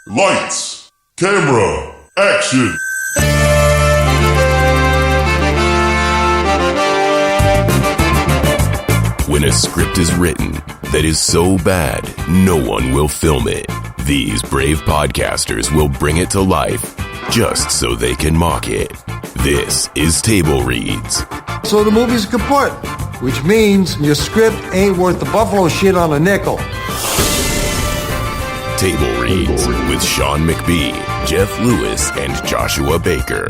Lights, camera, action! When a script is written that is so bad, no one will film it. These brave podcasters will bring it to life just so they can mock it. This is Table Reads. So the movie's kaput, which means your script ain't worth the buffalo shit on a nickel. Table Reads with Sean McBee, Jeff Lewis, and Joshua Baker.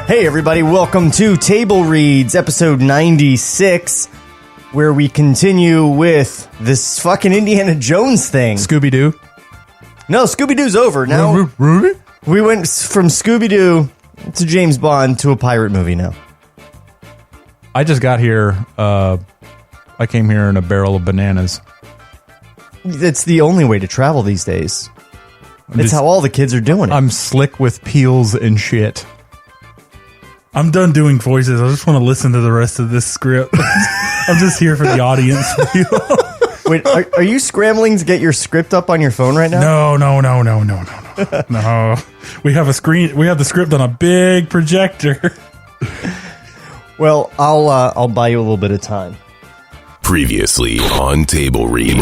Hey everybody, welcome to Table Reads, episode 96, where we continue with this fucking Indiana Jones thing. Scooby-Doo? No, Scooby-Doo's over. Now, Ruby? we went from Scooby-Doo to James Bond to a pirate movie now. I just got here, I came here in a barrel of bananas. It's the only way to travel these days. It's how all the kids are doing it. I'm slick with peels and shit. I'm done doing voices. I just want to listen to the rest of this script. I'm just here for the audience. Wait, are you scrambling to get your script up on your phone right now? No. No. We have a screen. We have the script on a big projector. Well, I'll buy you a little bit of time. Previously on Table Reads.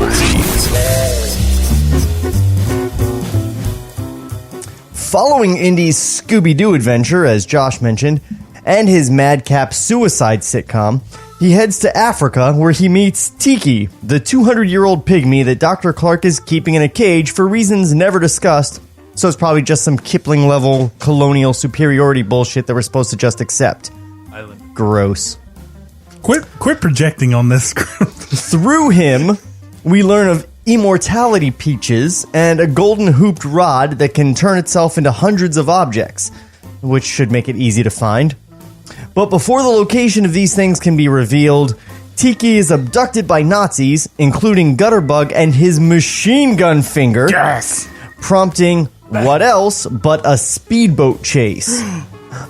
Following Indy's Scooby-Doo adventure, as Josh mentioned, and his madcap suicide sitcom, he heads to Africa where he meets Tiki, the 200-year-old pygmy that Dr. Clark is keeping in a cage for reasons never discussed, so it's probably just some Kipling-level colonial superiority bullshit that we're supposed to just accept. Gross. Quit projecting on this script. Through him, we learn of immortality peaches and a golden hooped rod that can turn itself into hundreds of objects, which should make it easy to find. But before the location of these things can be revealed, Tiki is abducted by Nazis, including Gutterbug and his machine gun finger, Yes. prompting what else but a speedboat chase.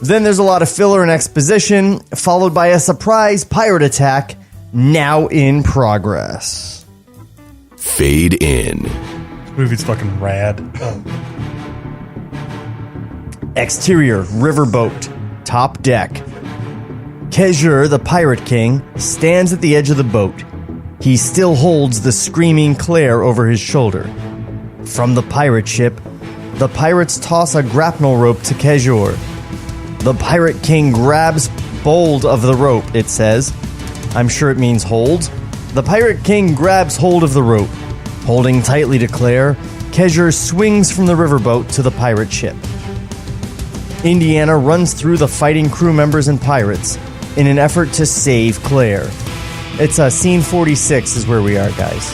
Then there's a lot of filler and exposition, followed by a surprise pirate attack, now in progress. Fade in. This movie's fucking rad. Exterior, riverboat, top deck. Kezur, the Pirate King, stands at the edge of the boat. He still holds the screaming Claire over his shoulder. From the pirate ship, the pirates toss a grapnel rope to Kezur. The Pirate King grabs hold of the rope, it says. I'm sure it means hold. The Pirate King grabs hold of the rope. Holding tightly to Claire, Kezur swings from the riverboat to the pirate ship. Indiana runs through the fighting crew members and pirates in an effort to save Claire. It's scene 46 is where we are, guys.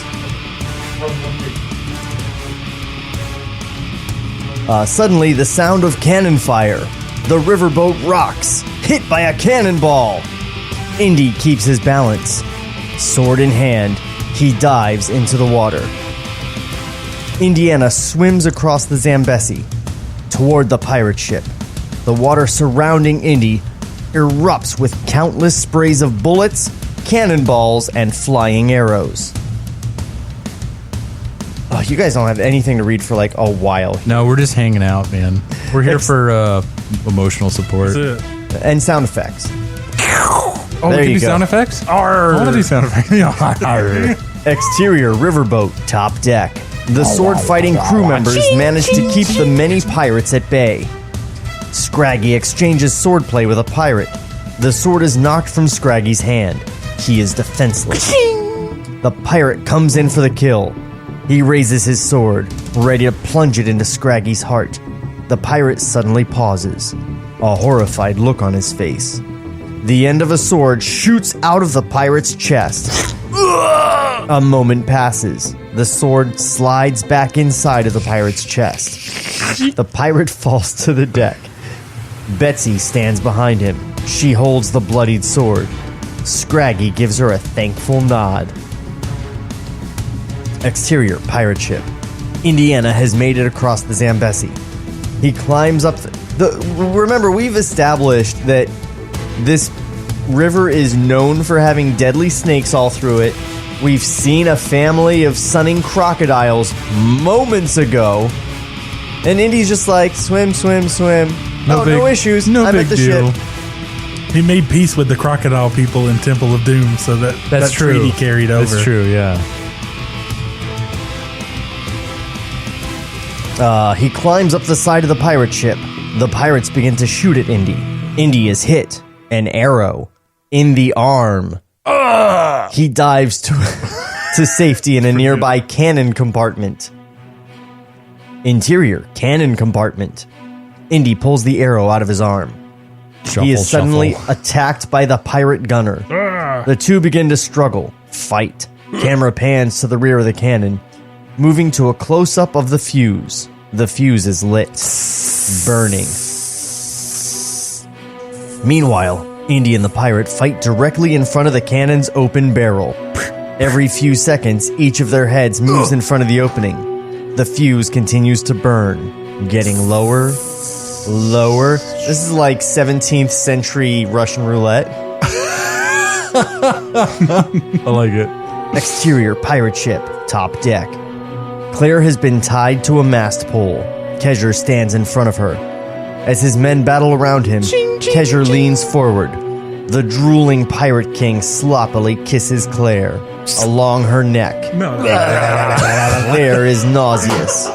Suddenly, the sound of cannon fire. The riverboat rocks, hit by a cannonball. Indy keeps his balance. Sword in hand, he dives into the water. Indiana swims across the Zambesi toward the pirate ship. The water surrounding Indy erupts with countless sprays of bullets, cannonballs, and flying arrows. Oh, you guys don't have anything to read for like a while. No, we're just hanging out, man. We're here for emotional support. That's it. And sound effects. Oh, There we can you do go. sound effects? I want to do sound effects. Exterior, riverboat, top deck. The sword-fighting crew members manage to keep the many pirates at bay. Scraggy exchanges swordplay with a pirate. The sword is knocked from Scraggy's hand. He is defenseless. The pirate comes in for the kill. He raises his sword, ready to plunge it into Scraggy's heart. The pirate suddenly pauses, a horrified look on his face. The end of a sword shoots out of the pirate's chest. A moment passes. The sword slides back inside of the pirate's chest. The pirate falls to the deck. Betsy stands behind him. She holds the bloodied sword. Scraggy gives her a thankful nod. Exterior, pirate ship. Indiana has made it across the Zambesi. He climbs up remember, we've established that this river is known for having deadly snakes all through it, We've seen a family of sunning crocodiles moments ago. And Indy's just like, swim. No issues. No I'm big at the deal. ship. He made peace with the crocodile people in Temple of Doom, so that's true. treaty carried over. That's true, yeah. He climbs up the side of the pirate ship. The pirates begin to shoot at Indy. Indy is hit. An arrow in the arm. He dives to safety in a nearby cannon compartment. Interior cannon compartment. Indy pulls the arrow out of his arm. He is suddenly attacked by the pirate gunner. The two begin to struggle, fight. Camera pans to the rear of the cannon, moving to a close-up of the fuse. The fuse is lit, burning. Meanwhile, Indy and the pirate fight directly in front of the cannon's open barrel. Every few seconds, each of their heads moves in front of the opening. The fuse continues to burn, getting lower. This is like 17th century Russian roulette. I like it. Exterior pirate ship, top deck. Claire has been tied to a mast pole. Kezher stands in front of her. As his men battle around him, Kezher leans forward. The drooling pirate king sloppily kisses Claire along her neck. Claire is nauseous.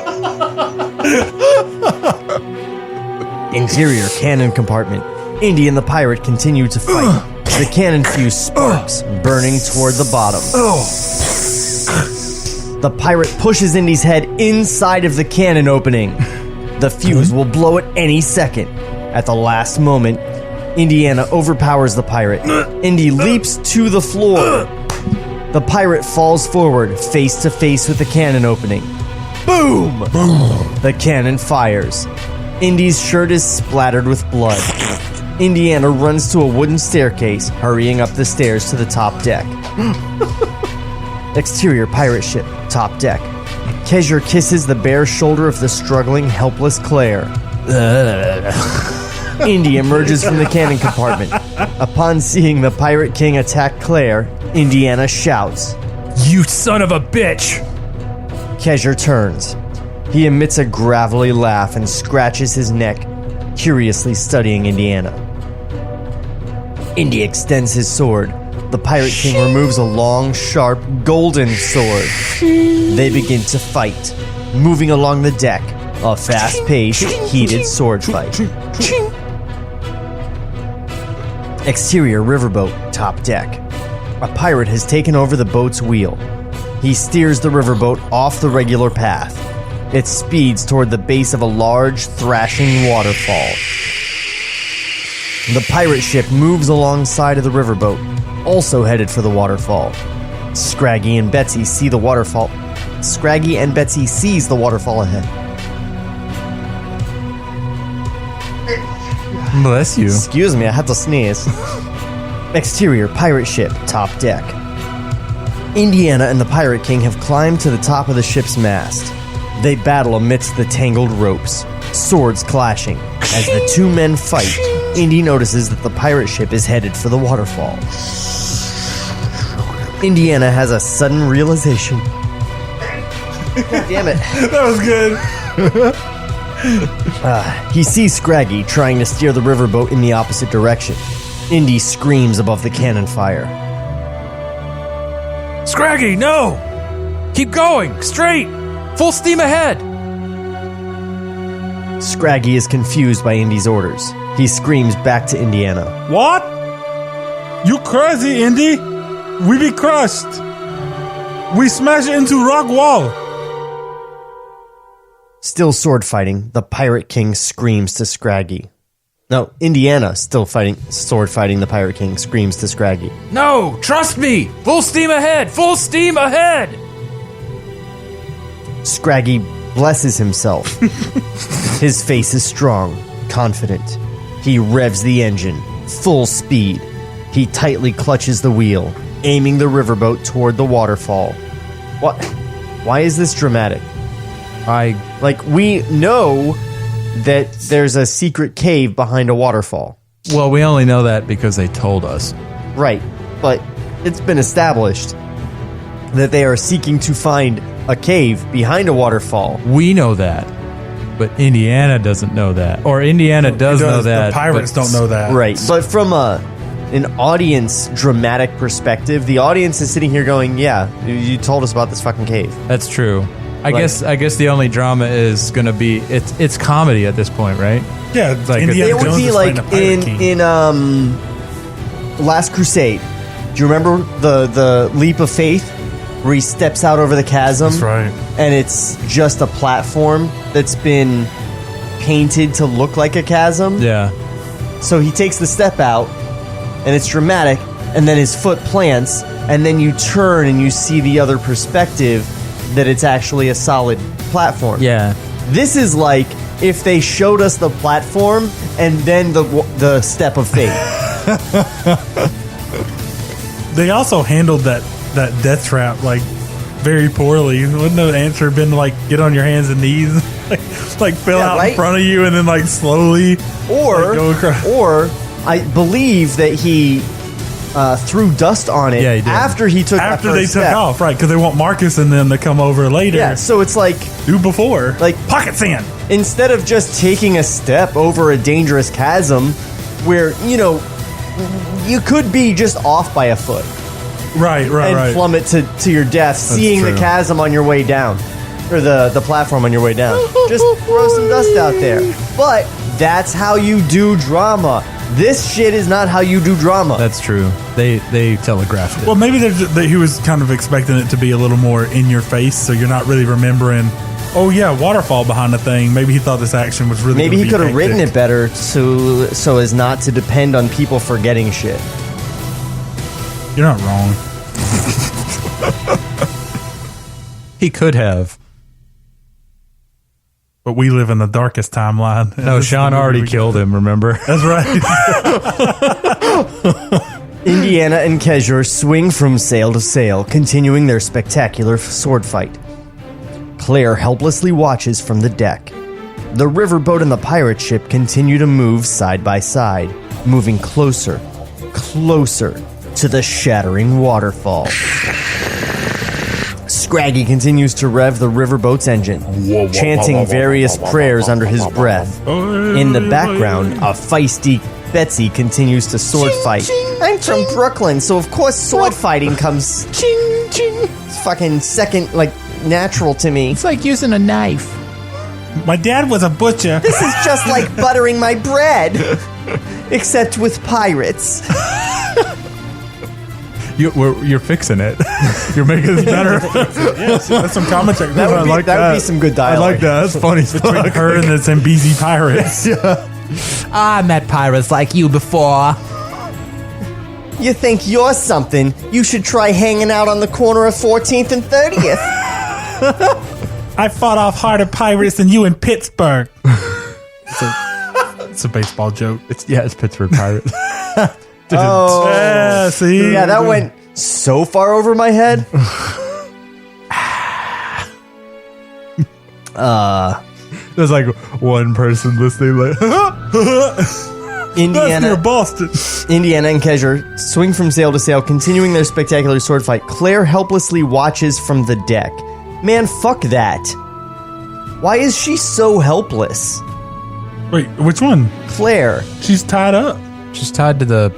Interior cannon compartment. Indy and the pirate continue to fight. The cannon fuse sparks, burning toward the bottom. The pirate pushes Indy's head inside of the cannon opening. The fuse will blow at any second. At the last moment, Indiana overpowers the pirate. Indy leaps to the floor. The pirate falls forward, face to face with the cannon opening. Boom! The cannon fires. Indy's shirt is splattered with blood. Indiana runs to a wooden staircase, hurrying up the stairs to the top deck. Exterior pirate ship, top deck. Kezher kisses the bare shoulder of the struggling, helpless Claire. Indy emerges from the cannon compartment. Upon seeing the pirate king attack Claire, Indiana shouts, You son of a bitch! Kezher turns. He emits a gravelly laugh and scratches his neck, curiously studying Indiana. Indy extends his sword. The pirate king removes a long, sharp, golden sword. They begin to fight, moving along the deck, a fast-paced, heated sword fight. Exterior riverboat, top deck. A pirate has taken over the boat's wheel. He steers the riverboat off the regular path. It speeds toward the base of a large, thrashing waterfall. The pirate ship moves alongside of the riverboat, also headed for the waterfall. Scraggy and Betsy see the waterfall. Scraggy and Betsy sees the waterfall ahead. Bless you. Excuse me, I had to sneeze. Exterior pirate ship, top deck. Indiana and the Pirate King have climbed to the top of the ship's mast. They battle amidst the tangled ropes, swords clashing. As the two men fight, Indy notices that the pirate ship is headed for the waterfall. Indiana has a sudden realization. God damn it. That was good. He sees Scraggy trying to steer the riverboat in the opposite direction. Indy screams above the cannon fire. Scraggy, no! Keep going, straight! Full steam ahead! Scraggy is confused by Indy's orders. He screams back to Indiana. What? You crazy, Indy? We be crushed. We smash into rock wall. Still sword fighting, the Pirate King screams to Scraggy. No, Indiana, still sword fighting the Pirate King, screams to Scraggy. No, trust me! Full steam ahead! Full steam ahead! Scraggy blesses himself. His face is strong, confident. He revs the engine, full speed. He tightly clutches the wheel, aiming the riverboat toward the waterfall. What? Why is this dramatic? We know that there's a secret cave behind a waterfall. Well, we only know that because they told us. Right, but it's been established. that they are seeking to find a cave behind a waterfall. We know that, but Indiana doesn't know that. Or Indiana does know that. The pirates but- don't know that. Right. But from an audience dramatic perspective, the audience is sitting here going, yeah, you told us about this fucking cave. That's true. I Like- guess the only drama is going to be it's comedy at this point, right? Yeah, it's Like Indiana It would Jones be is like fighting a pirate king. in Last Crusade. Do you remember the leap of faith where he steps out over the chasm? That's right. And it's just a platform that's been painted to look like a chasm. Yeah. So he takes the step out, and it's dramatic, and then his foot plants, and then you turn and you see the other perspective that it's actually a solid platform. Yeah. This is like if they showed us the platform and then the step of faith. They also handled that death trap like very poorly. Wouldn't the answer been like get on your hands and knees, like fill Yeah, out right? in front of you and then like slowly Or, go across? or I believe that he threw dust on it Yeah, he did. after he took that After they first took step. off, right? Because they want Marcus and them to come over later. Yeah, so it's like Do before, Like- pocket sand. instead of just taking a step over a dangerous chasm where, you could be just off by a foot Right, and plummet to your death, seeing the true. chasm on your way down, or the platform on your way down. Just throw some dust out there. But that's how you do drama. This shit is not how you do drama. That's true. They telegraphed it. Well, maybe he was kind of expecting it to be a little more in your face, so you're not really remembering. Oh yeah, waterfall behind the thing. Maybe he thought this action was really. Maybe gonna he be could have written hectic. it better so as not to depend on people forgetting shit. You're not wrong. He could have. But we live in the darkest timeline. No, This is Sean the movie already we killed got. him, remember? That's right. Indiana and Kezur swing from sail to sail, continuing their spectacular sword fight. Claire helplessly watches from the deck. The riverboat and the pirate ship continue to move side by side, moving closer, closer to the shattering waterfall. Scraggy continues to rev the riverboat's engine, chanting various prayers under his breath. In the background, a feisty Betsy continues to sword fight. I'm from Brooklyn, so of course sword fighting comes it's fucking second, natural to me. It's like using a knife. My dad was a butcher. This is just like buttering my bread, except with pirates. You're fixing it. You're making this better. Yes, that's some commentary. That would be, that would be some good dialogue. I like that. That's funny. Between her and the Zambesi pirates. I met pirates like you before. You think you're something? You should try hanging out on the corner of 14th and 30th. I fought off harder pirates than you in Pittsburgh. It's a baseball joke. It's Pittsburgh Pirates. Oh, Yeah, see? yeah, that went so far over my head. There's like one person listening like That's near Indiana Boston. and Kezur swing from sail to sail, continuing their spectacular sword fight. Claire helplessly watches from the deck. Man, fuck that. Why is she so helpless? Wait, which one? Claire. She's tied up. she's tied to the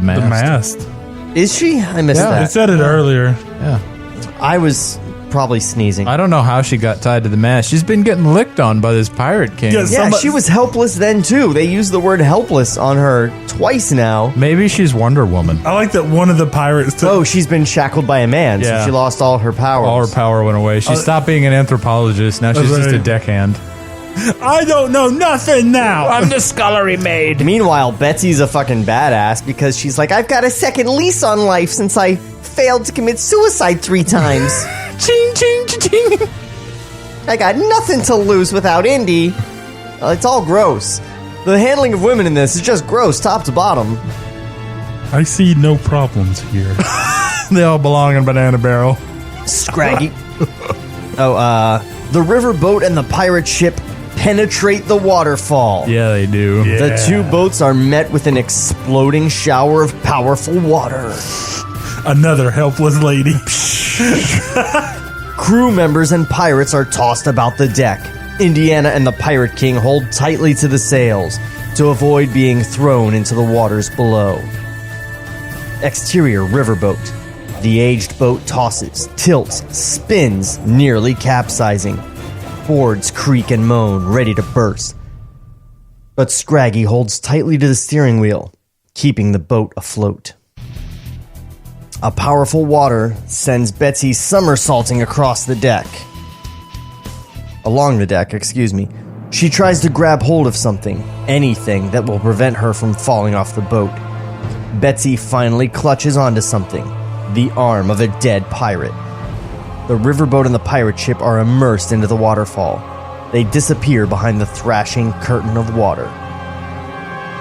mast. The mast. Is she? I missed They that. said it earlier. Yeah. I was probably sneezing. I don't know how she got tied to the mast. She's been getting licked on by this pirate king. Yes. Yeah, Somebody- she was helpless then too. They used the word helpless on her twice now. Maybe she's Wonder Woman. I like that one of the pirates took. Oh, she's been shackled by a man, Yeah. so she lost all her powers. All her power went away. She stopped being an anthropologist. Now she's just a right. deckhand. I don't know nothing now. the scullery maid. Meanwhile, Betsy's a fucking badass because she's like, I've got a second lease on life since I failed to commit suicide 3 times. Ching, ching, ching. I got nothing to lose without Indy. It's all gross. The handling of women in this is just gross, top to bottom. I see no problems here. They all belong in Banana Barrel. Scraggy. The riverboat and the pirate ship penetrate the waterfall. Yeah, they do. The two boats are met with an exploding shower of powerful water. Another helpless lady. Crew members and pirates are tossed about the deck. Indiana and the Pirate King hold tightly to the sails to avoid being thrown into the waters below. Exterior riverboat. The aged boat tosses, tilts, spins, nearly capsizing. Boards creak and moan, ready to burst. But Scraggy holds tightly to the steering wheel, keeping the boat afloat. A powerful water sends Betsy somersaulting across the deck. Along the deck, excuse me. She tries to grab hold of something, anything that will prevent her from falling off the boat. Betsy finally clutches onto something, the arm of a dead pirate. The riverboat and the pirate ship are immersed into the waterfall. They disappear behind the thrashing curtain of water.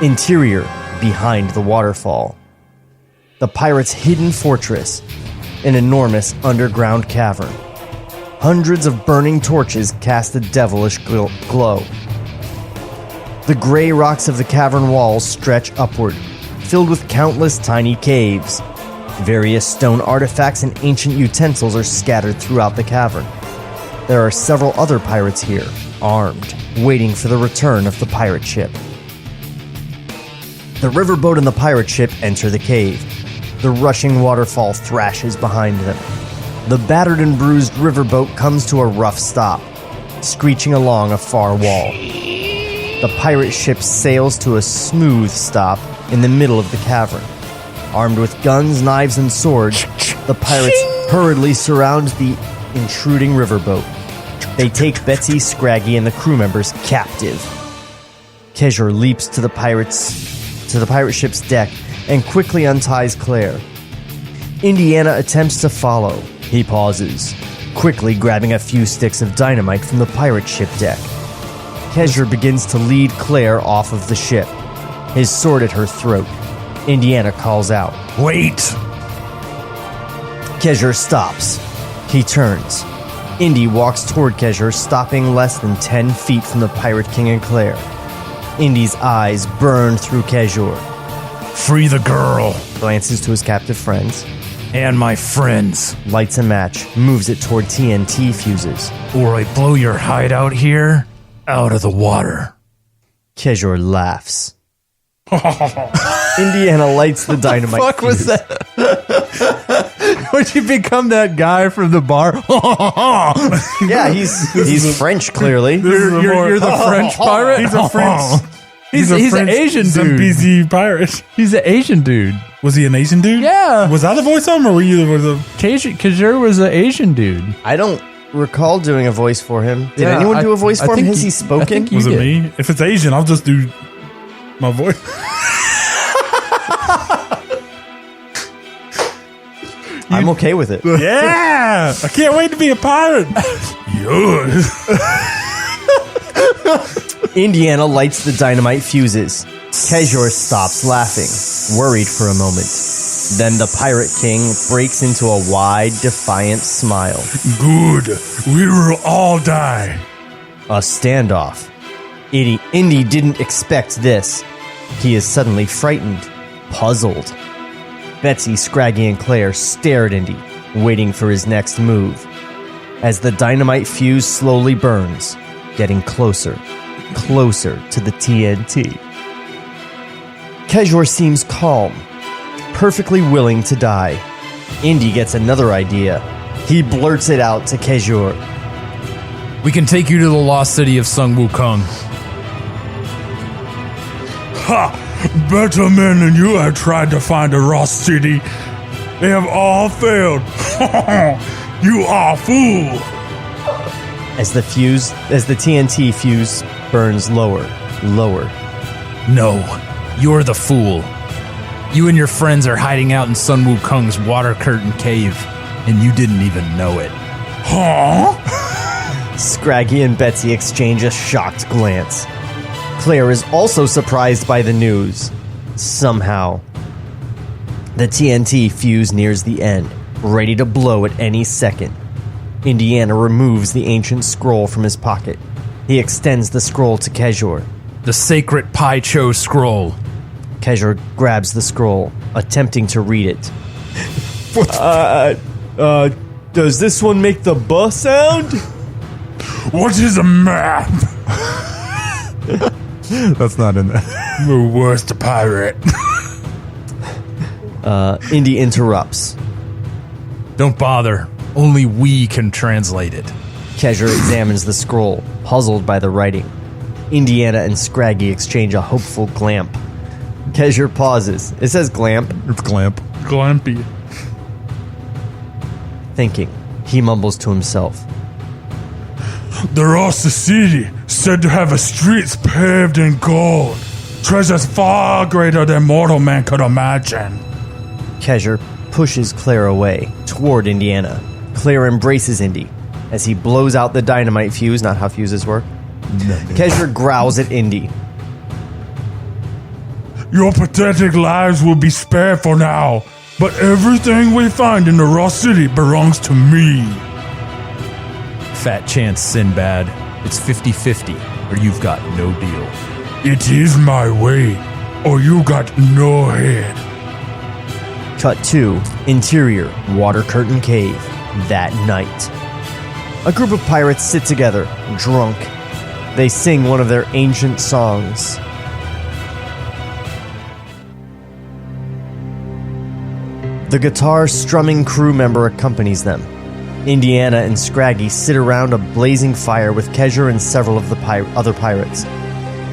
Interior, behind the waterfall. The pirates' hidden fortress, an enormous underground cavern. Hundreds of burning torches cast a devilish glow. The gray rocks of the cavern walls stretch upward, filled with countless tiny caves. Various stone artifacts and ancient utensils are scattered throughout the cavern. There are several other pirates here, armed, waiting for the return of the pirate ship. The riverboat and the pirate ship enter the cave. The rushing waterfall thrashes behind them. The battered and bruised riverboat comes to a rough stop, screeching along a far wall. The pirate ship sails to a smooth stop in the middle of the cavern. Armed with guns, knives, and swords, the pirates hurriedly surround the intruding riverboat. They take Betsy, Scraggy, and the crew members captive. Kezor leaps to the pirate ship's deck and quickly unties Claire. Indiana attempts to follow. He pauses, quickly grabbing a few sticks of dynamite from the pirate ship deck. Kezor begins to lead Claire off of the ship, his sword at her throat. Indiana calls out, "Wait!" Kezor stops. He turns. Indy walks toward Kezor, stopping less than 10 feet from the Pirate King and Claire. Indy's eyes burn through Kezor. "Free the girl!" Glances to his captive friends. "And my friends. Lights a match, moves it toward TNT fuses. Or I blow your hideout here out of the water." Kezor laughs. Indiana lights the dynamite. What the fuck was that? Would you become that guy from the bar? Yeah, he's French, clearly. You're the French pirate? He's a French. He's an Asian dude. Zambesi pirate. He's an Asian dude. Was he an Asian dude? Yeah. Was I the voice of him, or were you the voice of him? Kezor was an Asian dude. I don't recall doing a voice for him. Did Yeah, anyone do a voice I for him? think Has he I spoken? think you Was it did. me? If it's Asian, I'll just do my voice. I'm okay with it. Yeah! I can't wait to be a pirate. Yes. Indiana lights the dynamite fuses. Kezor stops laughing, worried for a moment. Then the Pirate King breaks into a wide, defiant smile. Good. We will all die. A standoff. Indy didn't expect this. He is suddenly frightened, puzzled. Betsy, Scraggy, and Claire stare at Indy, waiting for his next move. As the dynamite fuse slowly burns, getting closer, closer to the TNT. Kezor seems calm, perfectly willing to die. Indy gets another idea. He blurts it out to Kezor. "We can take you to the lost city of Sun Wukong." Ha! Better men than you have tried to find a lost city. They have all failed. You are a fool. As the TNT fuse burns lower, lower. "No, you're the fool. You and your friends are hiding out in Sun Wukong's water curtain cave, and you didn't even know it." Huh? Scraggy and Betsy exchange a shocked glance. Claire is also surprised by the news. Somehow. The TNT fuse nears the end, ready to blow at any second. Indiana removes the ancient scroll from his pocket. He extends the scroll to Kezor. "The sacred Pai Cho scroll." Kezor grabs the scroll, attempting to read it. Does this one make the buh sound? What is a map? That's not in there. The worst pirate. Indy interrupts. Don't bother. Only we can translate it. Kezia examines the scroll, puzzled by the writing. Indiana and Scraggy exchange a hopeful glamp. Kezia pauses. It says glamp. It's Glamp. Glampy. Thinking. He mumbles to himself. The Rasta City, said to have a streets paved in gold. Treasures far greater than mortal man could imagine. Kezia pushes Claire away, toward Indiana. Claire embraces Indy as he blows out the dynamite fuse, not how fuses work. Kezia growls at Indy. Your pathetic lives will be spared for now, but everything we find in the Raw City belongs to me. Fat chance, Sinbad. It's 50-50, or you've got no deal. It is my way, or you got no head. Cut 2. Interior, Water Curtain Cave. That night. A group of pirates sit together, drunk. They sing one of their ancient songs. The guitar-strumming crew member accompanies them. Indiana and Scraggy sit around a blazing fire with Kezia and several of the other pirates.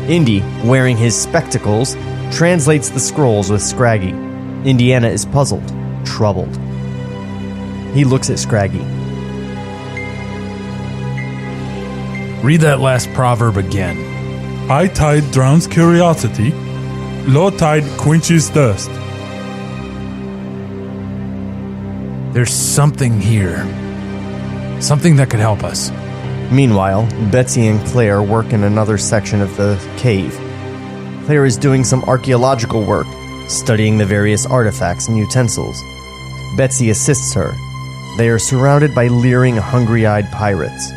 Indy, wearing his spectacles, translates the scrolls with Scraggy. Indiana is puzzled, troubled. He looks at Scraggy. Read that last proverb again. High tide drowns curiosity, low tide quenches thirst. There's something here. Something that could help us. Meanwhile, Betsy and Claire work in another section of the cave. Claire is doing some archaeological work, studying the various artifacts and utensils. Betsy assists her. They are surrounded by leering, hungry-eyed pirates.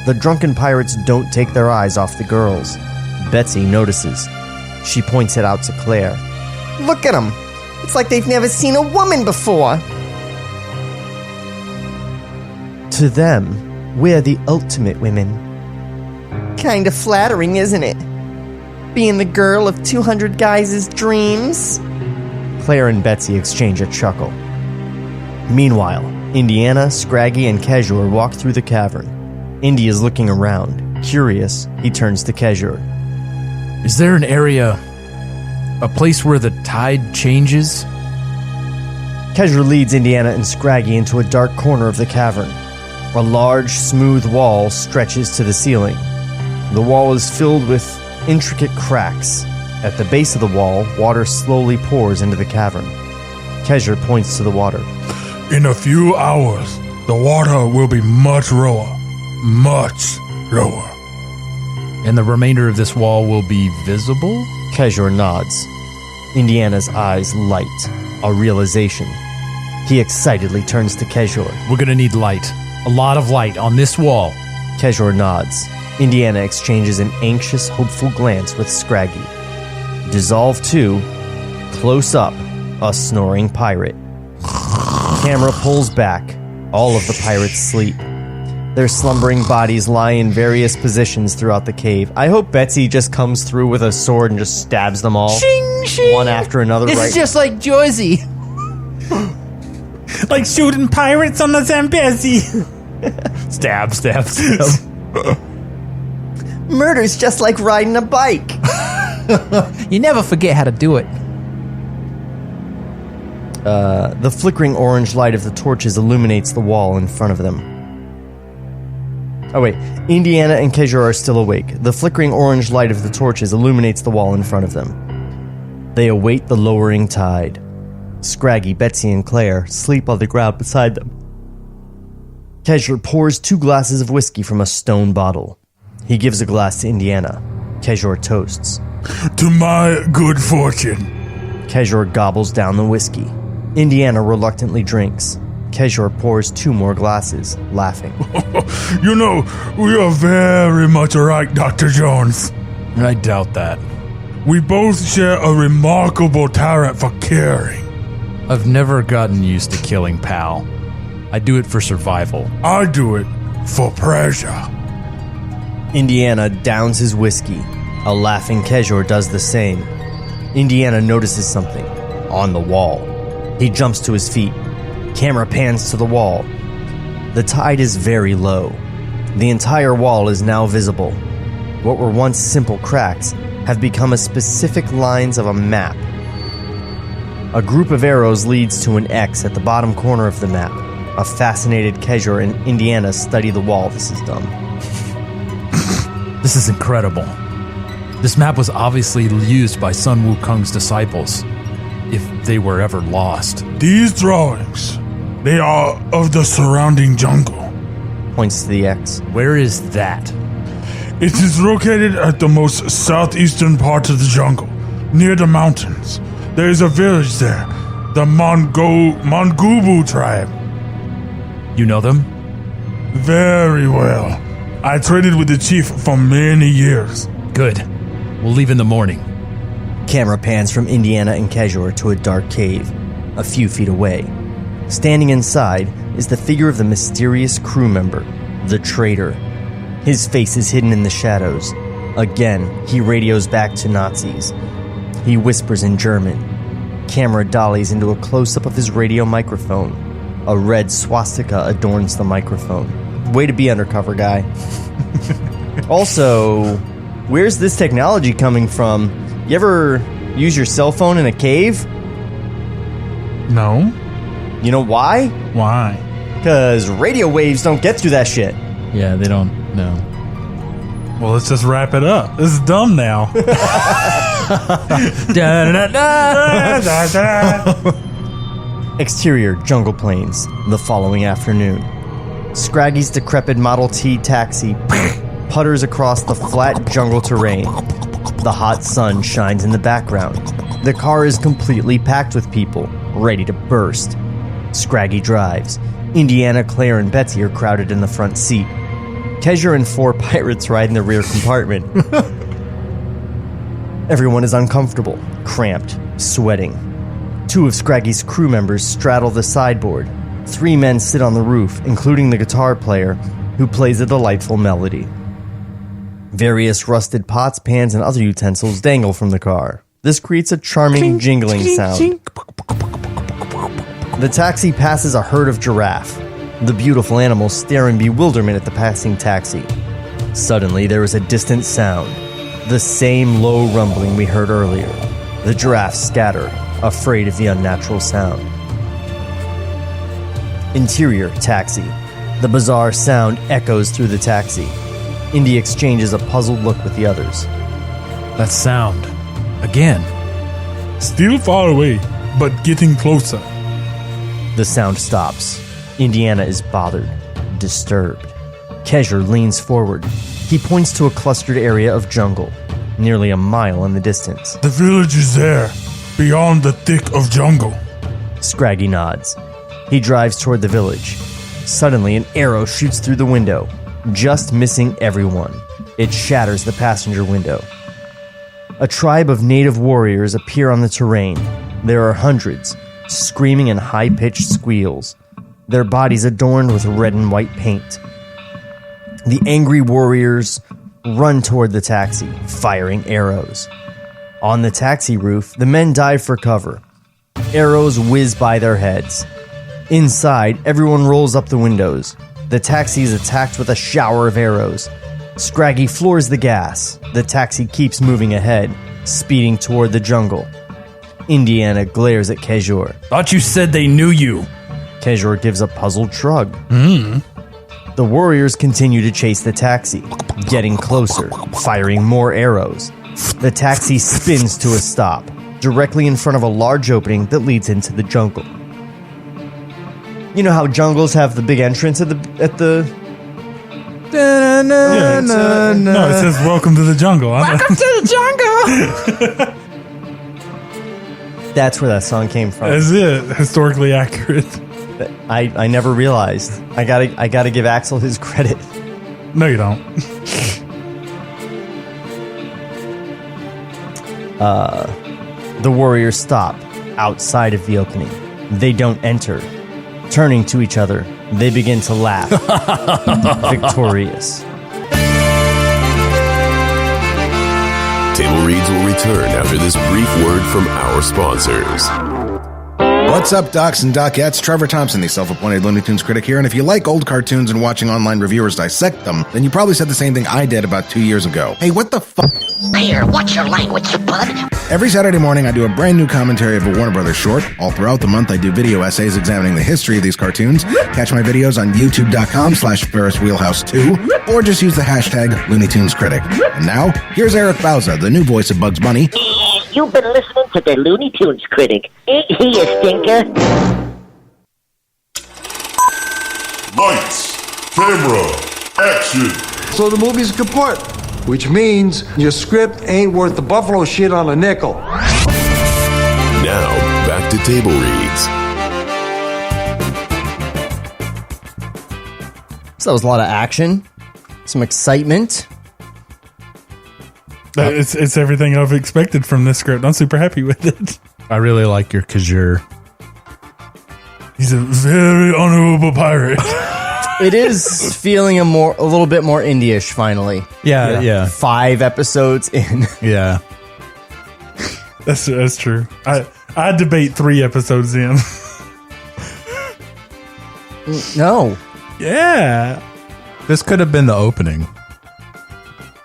The drunken pirates don't take their eyes off the girls. Betsy notices. She points it out to Claire. Look at them. It's like they've never seen a woman before. To them, we're the ultimate women. Kinda flattering, isn't it? Being the girl of 200 guys' dreams. Claire and Betsy exchange a chuckle. Meanwhile, Indiana, Scraggy, and Kezia walk through the cavern. Indy is looking around. Curious, he turns to Kezia. Is there an area, a place where the tide changes? Kezia leads Indiana and Scraggy into a dark corner of the cavern. A large, smooth wall stretches to the ceiling. The wall is filled with intricate cracks. At the base of the wall, water slowly pours into the cavern. Kezia points to the water. In a few hours, the water will be much lower. Much lower. And the remainder of this wall will be visible? Kezia nods. Indiana's eyes light. A realization. He excitedly turns to Kezia. We're gonna need light. A lot of light on this wall. Kezia nods. Indiana exchanges an anxious, hopeful glance with Scraggy. Dissolve 2. Close up. A snoring pirate. Camera pulls back. All of the pirates sleep. Their slumbering bodies lie in various positions throughout the cave. I hope Betsy just comes through with a sword and just stabs them all. Shing, shing. One after another. This is just like Jersey. Like shooting pirates on the Zambesi. Stab. Murder's just like riding a bike. You never forget how to do it. The flickering orange light of the torches illuminates the wall in front of them. Oh wait, Indiana and Kezia are still awake. The flickering orange light of the torches illuminates the wall in front of them. They await the lowering tide. Scraggy, Betsy, and Claire sleep on the ground beside them. Kezia pours 2 glasses of whiskey from a stone bottle. He gives a glass to Indiana. Kezia toasts. To my good fortune. Kezia gobbles down the whiskey. Indiana reluctantly drinks. Kezia pours 2 more glasses, laughing. You know, we are very much alike, Dr. Jones. I doubt that. We both share a remarkable talent for caring. I've never gotten used to killing Pal. I do it for survival. I do it for pleasure. Indiana downs his whiskey. A laughing Kejor does the same. Indiana notices something on the wall. He jumps to his feet. Camera pans to the wall. The tide is very low. The entire wall is now visible. What were once simple cracks have become a specific lines of a map. A group of arrows leads to an X at the bottom corner of the map. A fascinated Kejor and Indiana study the wall. This is dumb. This is incredible. This map was obviously used by Sun Wukong's disciples, if they were ever lost. These drawings, they are of the surrounding jungle. Points to the X. Where is that? It is located at the most southeastern part of the jungle, near the mountains. There is a village there, the Mongubu tribe. You know them? Very well. I traded with the chief for many years. Good. We'll leave in the morning. Camera pans from Indiana and Kejor to a dark cave, a few feet away. Standing inside is the figure of the mysterious crew member, the traitor. His face is hidden in the shadows. Again, he radios back to Nazis. He whispers in German. Camera dollies into a close-up of his radio microphone. A red swastika adorns the microphone. Way to be undercover, guy. Also, where's this technology coming from? You ever use your cell phone in a cave? No? You know why? Why? Because radio waves don't get through that shit. Yeah, they don't know. Well, let's just wrap it up. This is dumb now. Exterior jungle plains the following afternoon. Scraggy's decrepit Model T taxi putters across the flat jungle terrain. The hot sun shines in the background. The car is completely packed with people, ready to burst. Scraggy drives. Indiana, Claire, and Betsy are crowded in the front seat. Kejor and 4 pirates ride in the rear compartment. Everyone is uncomfortable, cramped, sweating. 2 of Scraggy's crew members straddle the sideboard. 3 men sit on the roof, including the guitar player, who plays a delightful melody. Various rusted pots, pans, and other utensils dangle from the car. This creates a charming jingling sound. The taxi passes a herd of giraffe. The beautiful animals stare in bewilderment at the passing taxi. Suddenly, there is a distant sound. The same low rumbling we heard earlier. The giraffes scatter, afraid of the unnatural sound. Interior taxi. The bizarre sound echoes through the taxi. Indy exchanges a puzzled look with the others. That sound. Again. Still far away, but getting closer. The sound stops. Indiana is bothered, disturbed. Kejor leans forward. He points to a clustered area of jungle, nearly a mile in the distance. The village is there, beyond the thick of jungle. Scraggy nods. He drives toward the village. Suddenly, an arrow shoots through the window, just missing everyone. It shatters the passenger window. A tribe of native warriors appear on the terrain. There are hundreds, screaming in high-pitched squeals, their bodies adorned with red and white paint. The angry warriors run toward the taxi, firing arrows. On the taxi roof, the men dive for cover. Arrows whiz by their heads. Inside, everyone rolls up the windows. The taxi is attacked with a shower of arrows. Scraggy floors the gas. The taxi keeps moving ahead, speeding toward the jungle. Indiana glares at Kejor. Thought you said they knew you. Kejor gives a puzzled shrug. The warriors continue to chase the taxi, getting closer, firing more arrows. The taxi spins to a stop, directly in front of a large opening that leads into the jungle. You know how jungles have the big entrance at the No, it says welcome to the jungle. Welcome to the jungle. That's where that song came from. Is it historically accurate? I never realized. I gotta give Axel his credit. No, you don't. The warriors stop outside of the opening. They don't enter. Turning to each other, They begin to laugh, victorious. Table Reads will return after this brief word from our sponsors. What's up, docs and docettes? Trevor Thompson, the self-appointed Looney Tunes critic here, and if you like old cartoons and watching online reviewers dissect them, then you probably said the same thing I did about 2 years ago. Hey, what the fuck? Here, watch your language, bud. Every Saturday morning, I do a brand new commentary of a Warner Brothers short. All throughout the month, I do video essays examining the history of these cartoons. Catch my videos on youtube.com/Ferris Wheelhouse 2, or just use the hashtag Looney Tunes Critic. And now, here's Eric Bauza, the new voice of Bugs Bunny. You've been listening to the Looney Tunes Critic. Ain't he a stinker? Lights, camera, action. So the movie's kaput, which means your script ain't worth the buffalo shit on a nickel. Now, back to Table Reads. So that was a lot of action, some excitement. It's everything I've expected from this script. I'm super happy with it. I really like your Kajur. He's a very honorable pirate. It is feeling a little bit more Indy-ish finally. Yeah. 5 episodes in. Yeah. That's true. I debate 3 episodes in. No. Yeah. This could have been the opening.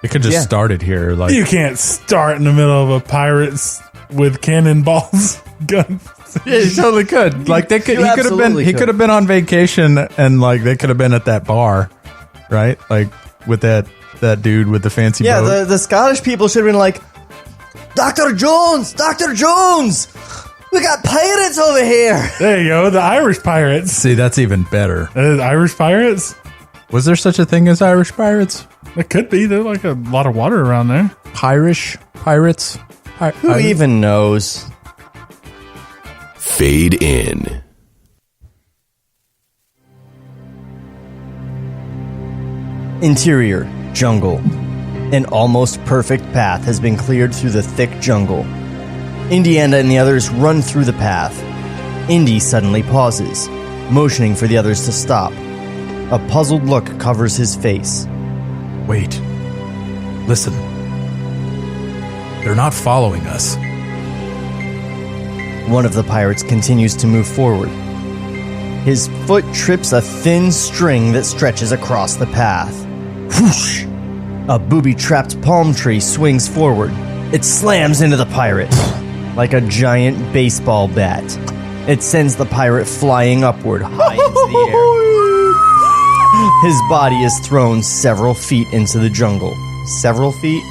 It could just started here. Like you can't start in the middle of a pirates with cannonballs, guns. Yeah, you totally could. Like they could. He could have been. He could have been on vacation, and like they could have been at that bar, right? Like with that dude with the fancy. Yeah, boat. the Scottish people should have been like, Dr. Jones, we got pirates over here. There you go, the Irish pirates. See, that's even better. Irish pirates. Was there such a thing as Irish pirates? It could be. There's like a lot of water around there. Irish pirates. Who even knows? Fade in. Interior, jungle. An almost perfect path has been cleared through the thick jungle. Indiana and the others run through the path. Indy suddenly pauses, motioning for the others to stop. A puzzled look covers his face. Wait. Listen. They're not following us. One of the pirates continues to move forward. His foot trips a thin string that stretches across the path. Whoosh! A booby-trapped palm tree swings forward. It slams into the pirate like a giant baseball bat. It sends the pirate flying upward, high into the air. His body is thrown several feet into the jungle. Several feet?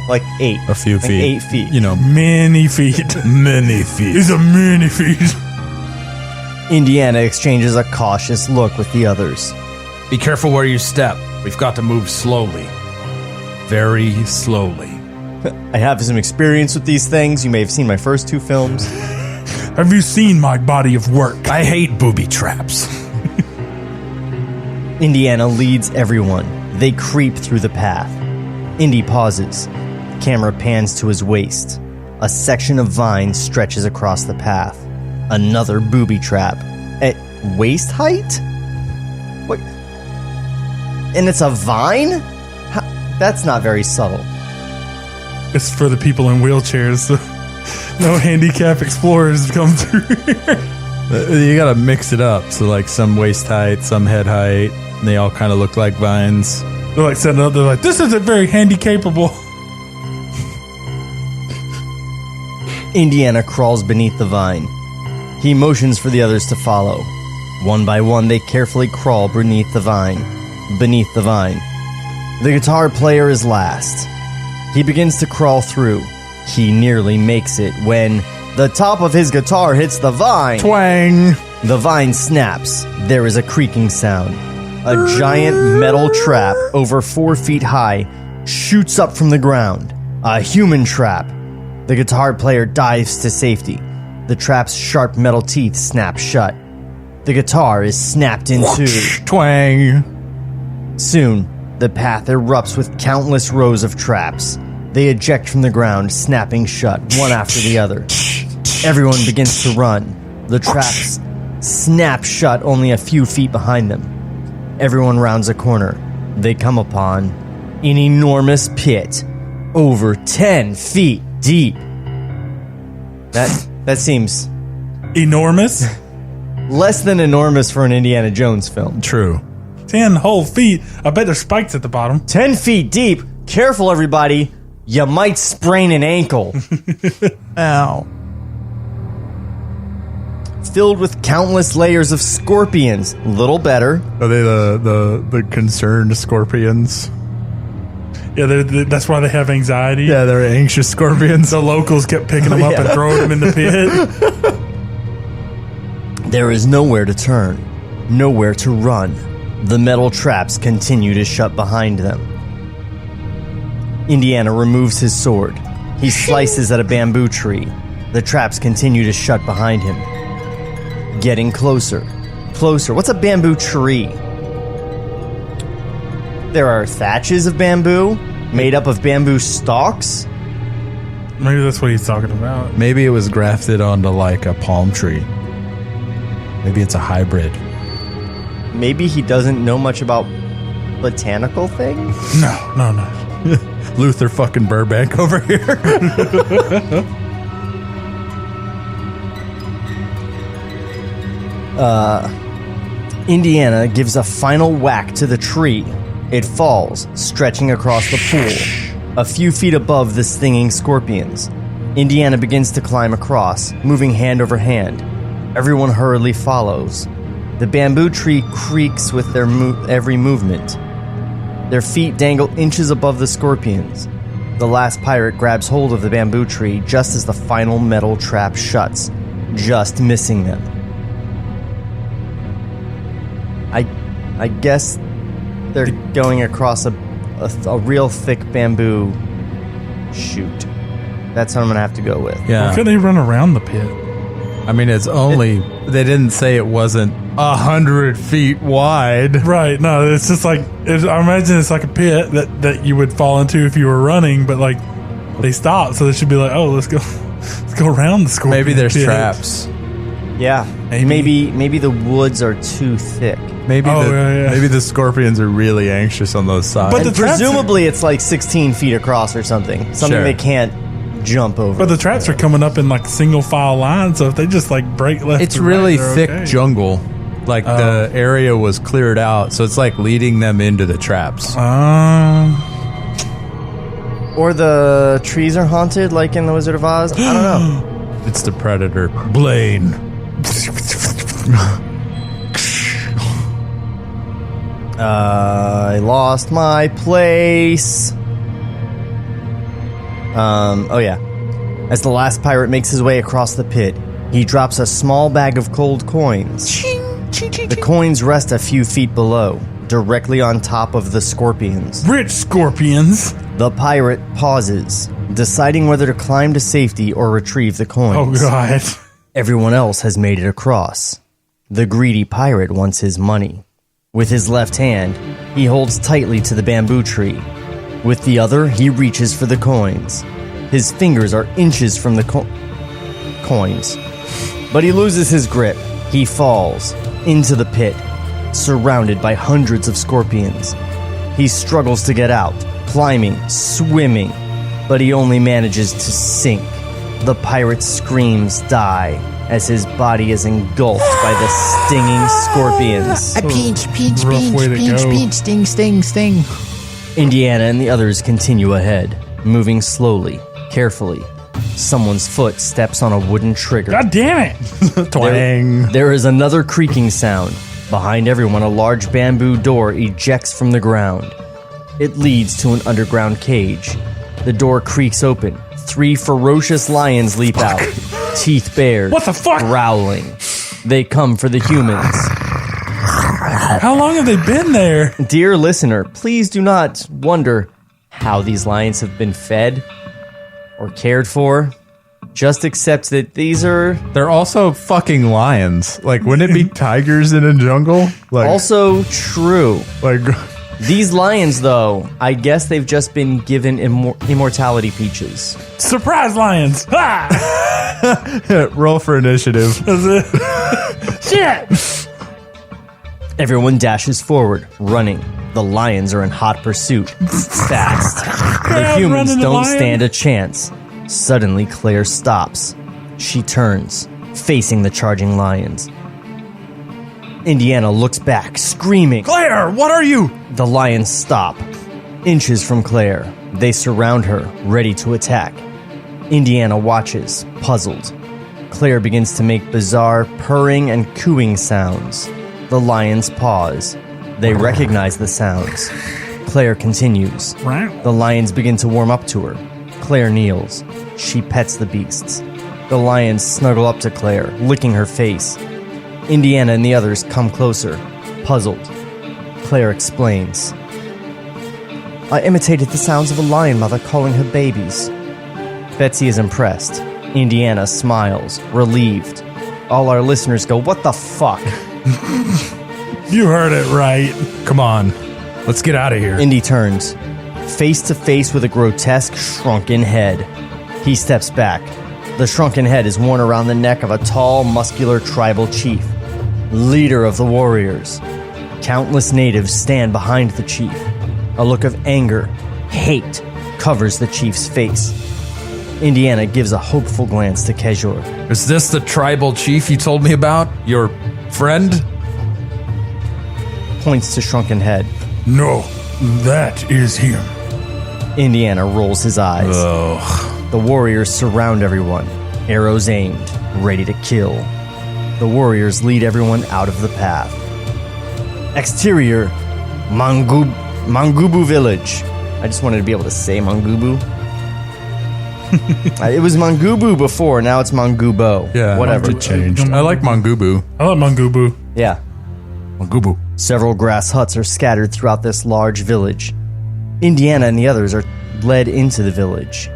Like 8. A few feet. 8 feet. You know, many feet. Many feet. It's a many feet. Indiana exchanges a cautious look with the others. Be careful where you step. We've got to move slowly. Very slowly. I have some experience with these things. You may have seen my first 2 films. Have you seen my body of work? I hate booby traps. Indiana leads everyone. They creep through the path. Indy pauses. The camera pans to his waist. A section of vine stretches across the path. Another booby trap. At waist height? What? And it's a vine? That's not very subtle. It's for the people in wheelchairs. So no handicap explorers come through here. You gotta mix it up. So like some waist height, some head height. And they all kind of look like vines. They're like setting up. They're like, this isn't very handicapable. Indiana crawls beneath the vine. He motions for the others to follow. One by one, they carefully crawl beneath the vine. Beneath the vine. The guitar player is last. He begins to crawl through. He nearly makes it when the top of his guitar hits the vine. Twang! The vine snaps. There is a creaking sound. A giant metal trap over 4 feet high shoots up from the ground. A human trap. The guitar player dives to safety. The trap's sharp metal teeth snap shut. The guitar is snapped in two. Twang! Soon, the path erupts with countless rows of traps. They eject from the ground, snapping shut, one after the other. Everyone begins to run. The traps snap shut only a few feet behind them. Everyone rounds a corner. They come upon an enormous pit, over 10 feet deep. That seems enormous. Less than enormous for an Indiana Jones film. True. 10 whole feet. I bet there's spikes at the bottom. 10 feet deep. Careful, everybody. You might sprain an ankle. Ow. Filled with countless layers of scorpions. Little better. Are they the concerned scorpions? Yeah, that's why they have anxiety. Yeah, they're anxious scorpions. The locals kept picking them up and throwing them in the pit. There is nowhere to turn, nowhere to run. The metal traps continue to shut behind them. Indiana removes his sword. He slices at a bamboo tree. The traps continue to shut behind him. Getting closer. Closer. What's a bamboo tree? There are thatches of bamboo made up of bamboo stalks? Maybe that's what he's talking about. Maybe it was grafted onto like a palm tree. Maybe it's a hybrid. Maybe he doesn't know much about botanical things? No. Luther fucking Burbank over here. Indiana gives a final whack to the tree. It falls, stretching across the pool, a few feet above the stinging scorpions. Indiana begins to climb across, moving hand over hand. Everyone hurriedly follows. The bamboo tree creaks with their every movement. Their feet dangle inches above the scorpions. The last pirate grabs hold of the bamboo tree just as the final metal trap shuts, just missing them. I guess they're going across a real thick bamboo chute. That's what I'm going to have to go with. Yeah. Why couldn't they run around the pit? I mean, it's only... They didn't say it wasn't 100 feet wide. Right. No, it's just like... I imagine it's like a pit that you would fall into if you were running, but like they stopped, so they should be like, oh, let's go around the scorpion. Maybe there's pit. traps. Yeah. Maybe the woods are too thick. Maybe the scorpions are really anxious on those sides. But presumably it's like 16 feet across or something. Something they can't jump over. But the traps are coming up in like single file lines, so if they just like break left, it's to really right, thick okay. jungle. Like the area was cleared out, so it's like leading them into the traps. Or the trees are haunted, like in The Wizard of Oz. I don't know. It's the predator, Blaine. I lost my place. Oh yeah. As the last pirate makes his way across the pit, he drops a small bag of cold coins. The coins rest a few feet below, directly on top of the scorpions. Rich scorpions. The pirate pauses, deciding whether to climb to safety or retrieve the coins. Oh god. Everyone else has made it across. The greedy pirate wants his money. With his left hand, he holds tightly to the bamboo tree. With the other, he reaches for the coins. His fingers are inches from the coins. But he loses his grip. He falls into the pit, surrounded by hundreds of scorpions. He struggles to get out, climbing, swimming, but he only manages to sink. The pirate's screams die as his body is engulfed by the stinging scorpions. Pinch, sting. Indiana and the others continue ahead, moving slowly, carefully. Someone's foot steps on a wooden trigger. God damn it! Twang. There is another creaking sound. Behind everyone, a large bamboo door ejects from the ground. It leads to an underground cage. The door creaks open. 3 ferocious lions leap out, teeth bared, What the fuck? growling. They come for the humans. How long have they been there? Dear listener, please do not wonder how these lions have been fed or cared for. Just accept that these are... They're also fucking lions. Like, wouldn't it be tigers in a jungle? Like, Also true. like, These lions, though, I guess they've just been given immortality peaches. Surprise lions! Ha! Roll for initiative. Shit! Everyone dashes forward, running. The lions are in hot pursuit. Fast. The humans running the don't lion. stand a chance. Suddenly, Claire stops. She turns, facing the charging lions. Indiana looks back, screaming. Claire, what are you? The lions stop. Inches from Claire, they surround her, ready to attack. Indiana watches, puzzled. Claire begins to make bizarre purring and cooing sounds. The lions pause. They recognize the sounds. Claire continues. The lions begin to warm up to her. Claire kneels. She pets the beasts. The lions snuggle up to Claire, licking her face. Indiana and the others come closer, puzzled. Claire explains. I imitated the sounds of a lion mother calling her babies. Betsy is impressed. Indiana smiles, relieved. All our listeners go, what the fuck? You heard it right. Come on. Let's get out of here. Indy turns, face to face with a grotesque, shrunken head. He steps back. The shrunken head is worn around the neck of a tall, muscular tribal chief, leader of the warriors. Countless natives stand behind the chief. A look of anger, hate, covers the chief's face. Indiana gives a hopeful glance to Kejor. Is this the tribal chief you told me about? Your friend? Points to shrunken head. No, that is him. Indiana rolls his eyes. Ugh. The warriors surround everyone, arrows aimed, ready to kill. The warriors lead everyone out of the path. Exterior, Mangubu Village. I just wanted to be able to say Mangubu. It was Mangubu before, now it's Mangubo. Yeah, whatever. It changed. I like Mangubu. I like Mangubu. Yeah. Mangubu. Several grass huts are scattered throughout this large village. Indiana and the others are led into the village.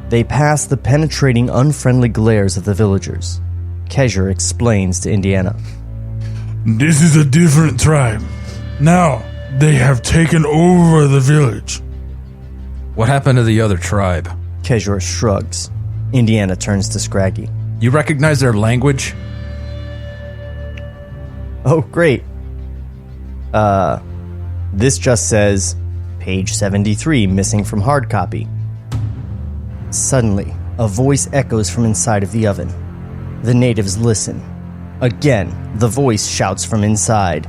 They pass the penetrating, unfriendly glares of the villagers. Kejor explains to Indiana. This is a different tribe. Now, they have taken over the village. What happened to the other tribe? Kejor shrugs. Indiana turns to Scraggy. You recognize their language? Oh, great. This just says, page 73, missing from hard copy. Suddenly, a voice echoes from inside of the oven. The natives listen. Again, the voice shouts from inside.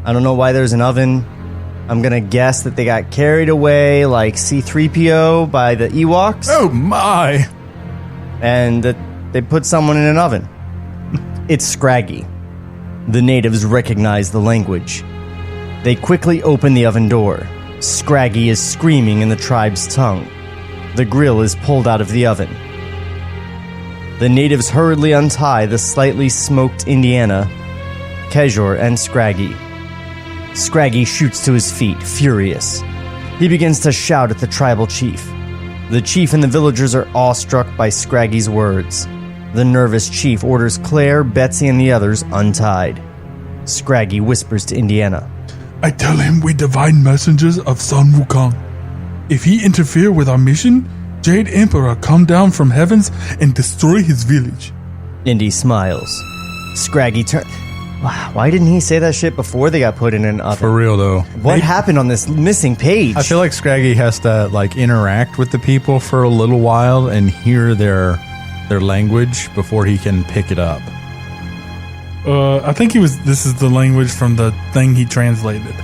I don't know why there's an oven. I'm gonna guess that they got carried away like C-3PO by the Ewoks. Oh my! And that they put someone in an oven. It's Scraggy. The natives recognize the language. They quickly open the oven door. Scraggy is screaming in the tribe's tongue. The grill is pulled out of the oven. The natives hurriedly untie the slightly smoked Indiana, Kejor, and Scraggy. Scraggy shoots to his feet, furious. He begins to shout at the tribal chief. The chief and the villagers are awestruck by Scraggy's words. The nervous chief orders Claire, Betsy, and the others untied. Scraggy whispers to Indiana. I tell him we divine messengers of Sun Wukong. If he interfere with our mission, Jade Emperor come down from heavens and destroy his village. Indy smiles. Scraggy turns... Wow, why didn't he say that shit before they got put in an oven? For real though. What happened on this missing page? I feel like Scraggy has to like interact with the people for a little while and hear their language before he can pick it up. I think this is the language from the thing he translated.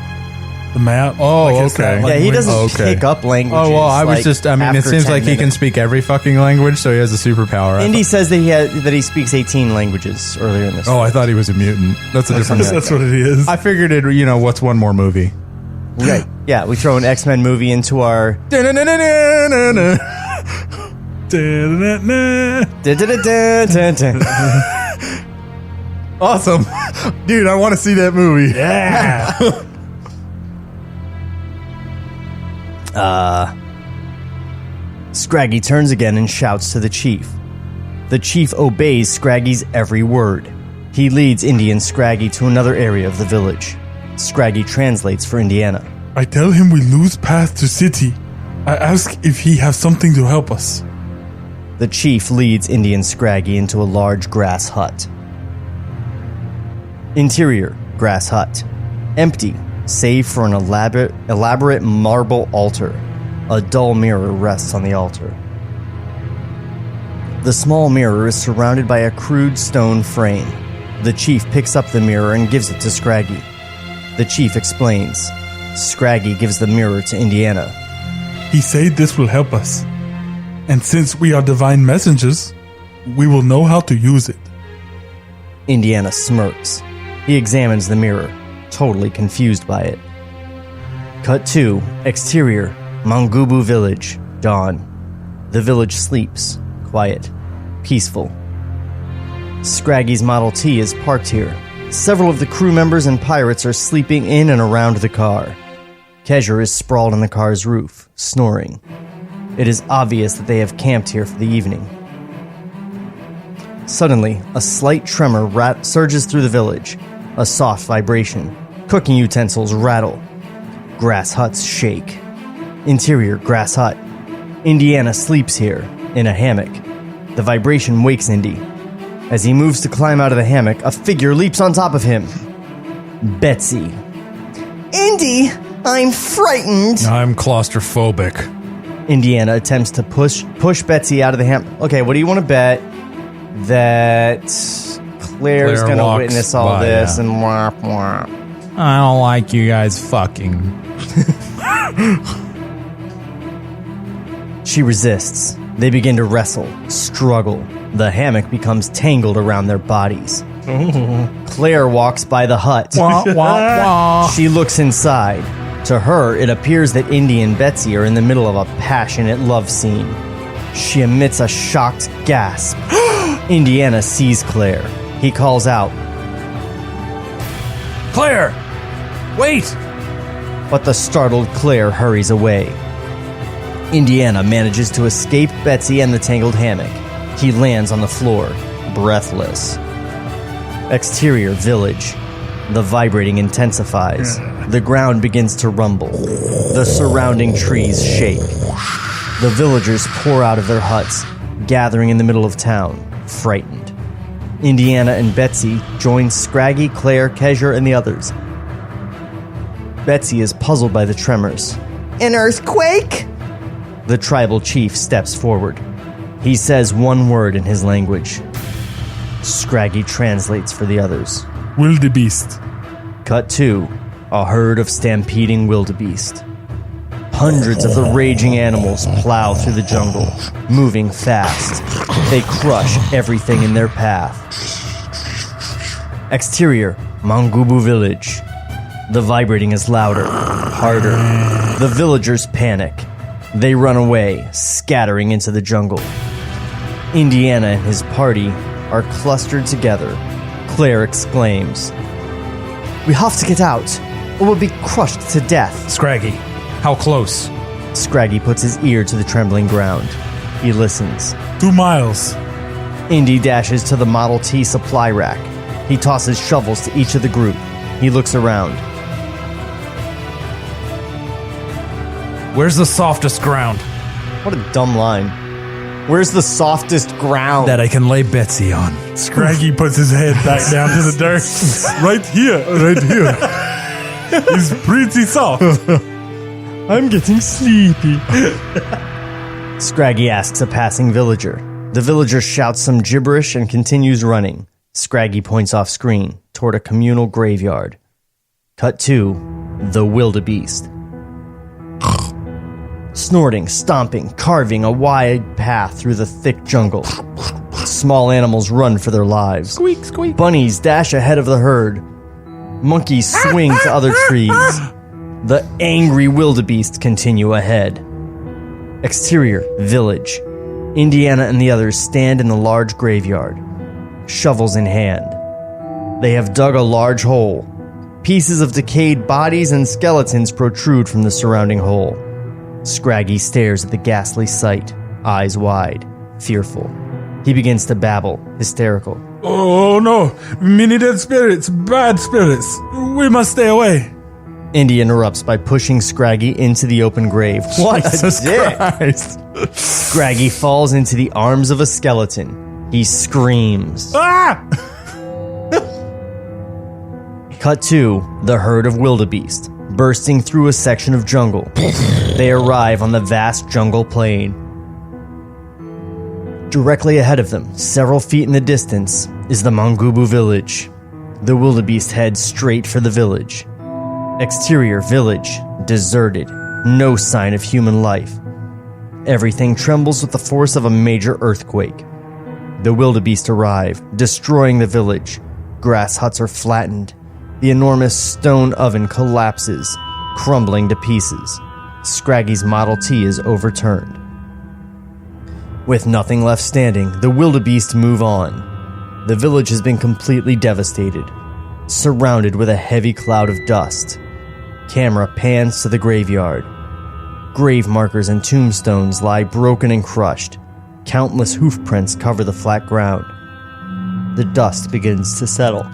The map. Oh, okay. Yeah, he doesn't pick up languages. Oh, well, I was like, it after seems 10 like he can minutes. speak every fucking language, so he has a superpower. Indy says that he speaks 18 languages earlier in this. Oh, I thought he was a mutant. That's a different That's what it is. I figured it, what's one more movie? Right. Yeah, we throw an X-Men movie into our... Awesome. Dude, I want to see that movie. Yeah. Scraggy turns again and shouts to the chief. The chief obeys Scraggy's every word. He leads Indy and Scraggy to another area of the village. Scraggy translates for Indiana. I tell him we lose path to city. I ask if he has something to help us. The chief leads Indy and Scraggy into a large grass hut. Interior, grass hut. Empty, save for an elaborate marble altar. A dull mirror rests on the altar. The small mirror is surrounded by a crude stone frame. The chief picks up the mirror and gives it to Scraggy. The chief explains. Scraggy gives the mirror to Indiana. He said this will help us. And since we are divine messengers, we will know how to use it. Indiana smirks. He examines the mirror, totally confused by it. Cut 2, exterior, Mangubu village, dawn. The village sleeps, quiet, peaceful. Scraggy's Model T is parked here. Several of the crew members and pirates are sleeping in and around the car. Kesher is sprawled on the car's roof, snoring. It is obvious that they have camped here for the evening. Suddenly, a slight tremor surges through the village. A soft vibration. Cooking utensils rattle. Grass huts shake. Interior, grass hut. Indiana sleeps here, in a hammock. The vibration wakes Indy. As he moves to climb out of the hammock, a figure leaps on top of him. Betsy. Indy, I'm frightened. I'm claustrophobic. Indiana attempts to push Betsy out of the hammock. Okay, what do you want to bet that Claire's going to witness all this and wah, wah. I don't like you guys fucking. She resists. They begin to wrestle, struggle. The hammock becomes tangled around their bodies. Claire walks by the hut. Wah, wah, wah. She looks inside. To her, it appears that Indy and Betsy are in the middle of a passionate love scene. She emits a shocked gasp. Indiana sees Claire. He calls out, Claire! Wait! But the startled Claire hurries away. Indiana manages to escape Betsy and the tangled hammock. He lands on the floor, breathless. Exterior village. The vibrating intensifies. The ground begins to rumble. The surrounding trees shake. The villagers pour out of their huts, gathering in the middle of town, frightened. Indiana and Betsy join Scraggy, Claire, Kesher, and the others. Betsy is puzzled by the tremors. An earthquake? The tribal chief steps forward. He says one word in his language. Scraggy translates for the others. Wildebeest. Cut 2. A herd of stampeding wildebeest. Hundreds of the raging animals plow through the jungle, moving fast. They crush everything in their path. Exterior, Mangubu village. The vibrating is louder, harder. The villagers panic. They run away, scattering into the jungle. Indiana and his party are clustered together. Claire exclaims, "We have to get out, or we'll be crushed to death." Scraggy, how close? Scraggy puts his ear to the trembling ground. He listens. 2 miles. Indy dashes to the Model T supply rack. He tosses shovels to each of the group. He looks around. Where's the softest ground? What a dumb line. Where's the softest ground? That I can lay Betsy on. Scraggy puts his head back down to the dirt. Right here. It's pretty soft. I'm getting sleepy. Scraggy asks a passing villager. The villager shouts some gibberish and continues running. Scraggy points off screen toward a communal graveyard. Cut 2. The wildebeest. Snorting, stomping, carving a wide path through the thick jungle. Small animals run for their lives. Squeak, squeak. Bunnies dash ahead of the herd. Monkeys swing to other trees. The angry wildebeest continue ahead. Exterior, village. Indiana and the others stand in the large graveyard, shovels in hand. They have dug a large hole. Pieces of decayed bodies and skeletons protrude from the surrounding hole. Scraggy stares at the ghastly sight, eyes wide, fearful. He begins to babble, hysterical. Oh no, many dead spirits, bad spirits. We must stay away. Indy interrupts by pushing Scraggy into the open grave. What Jesus a dick! Christ. Scraggy falls into the arms of a skeleton. He screams. Ah! Cut to the herd of wildebeest bursting through a section of jungle. They arrive on the vast jungle plain. Directly ahead of them, several feet in the distance, is the Mangubu village. The wildebeest head straight for the village. Exterior village, deserted, no sign of human life. Everything trembles with the force of a major earthquake. The wildebeest arrive, destroying the village. Grass huts are flattened. The enormous stone oven collapses, crumbling to pieces. Scraggy's Model T is overturned. With nothing left standing, the wildebeest move on. The village has been completely devastated, surrounded with a heavy cloud of dust. Camera pans to the graveyard. Grave markers and tombstones lie broken and crushed. Countless hoof prints cover the flat ground. The dust begins to settle.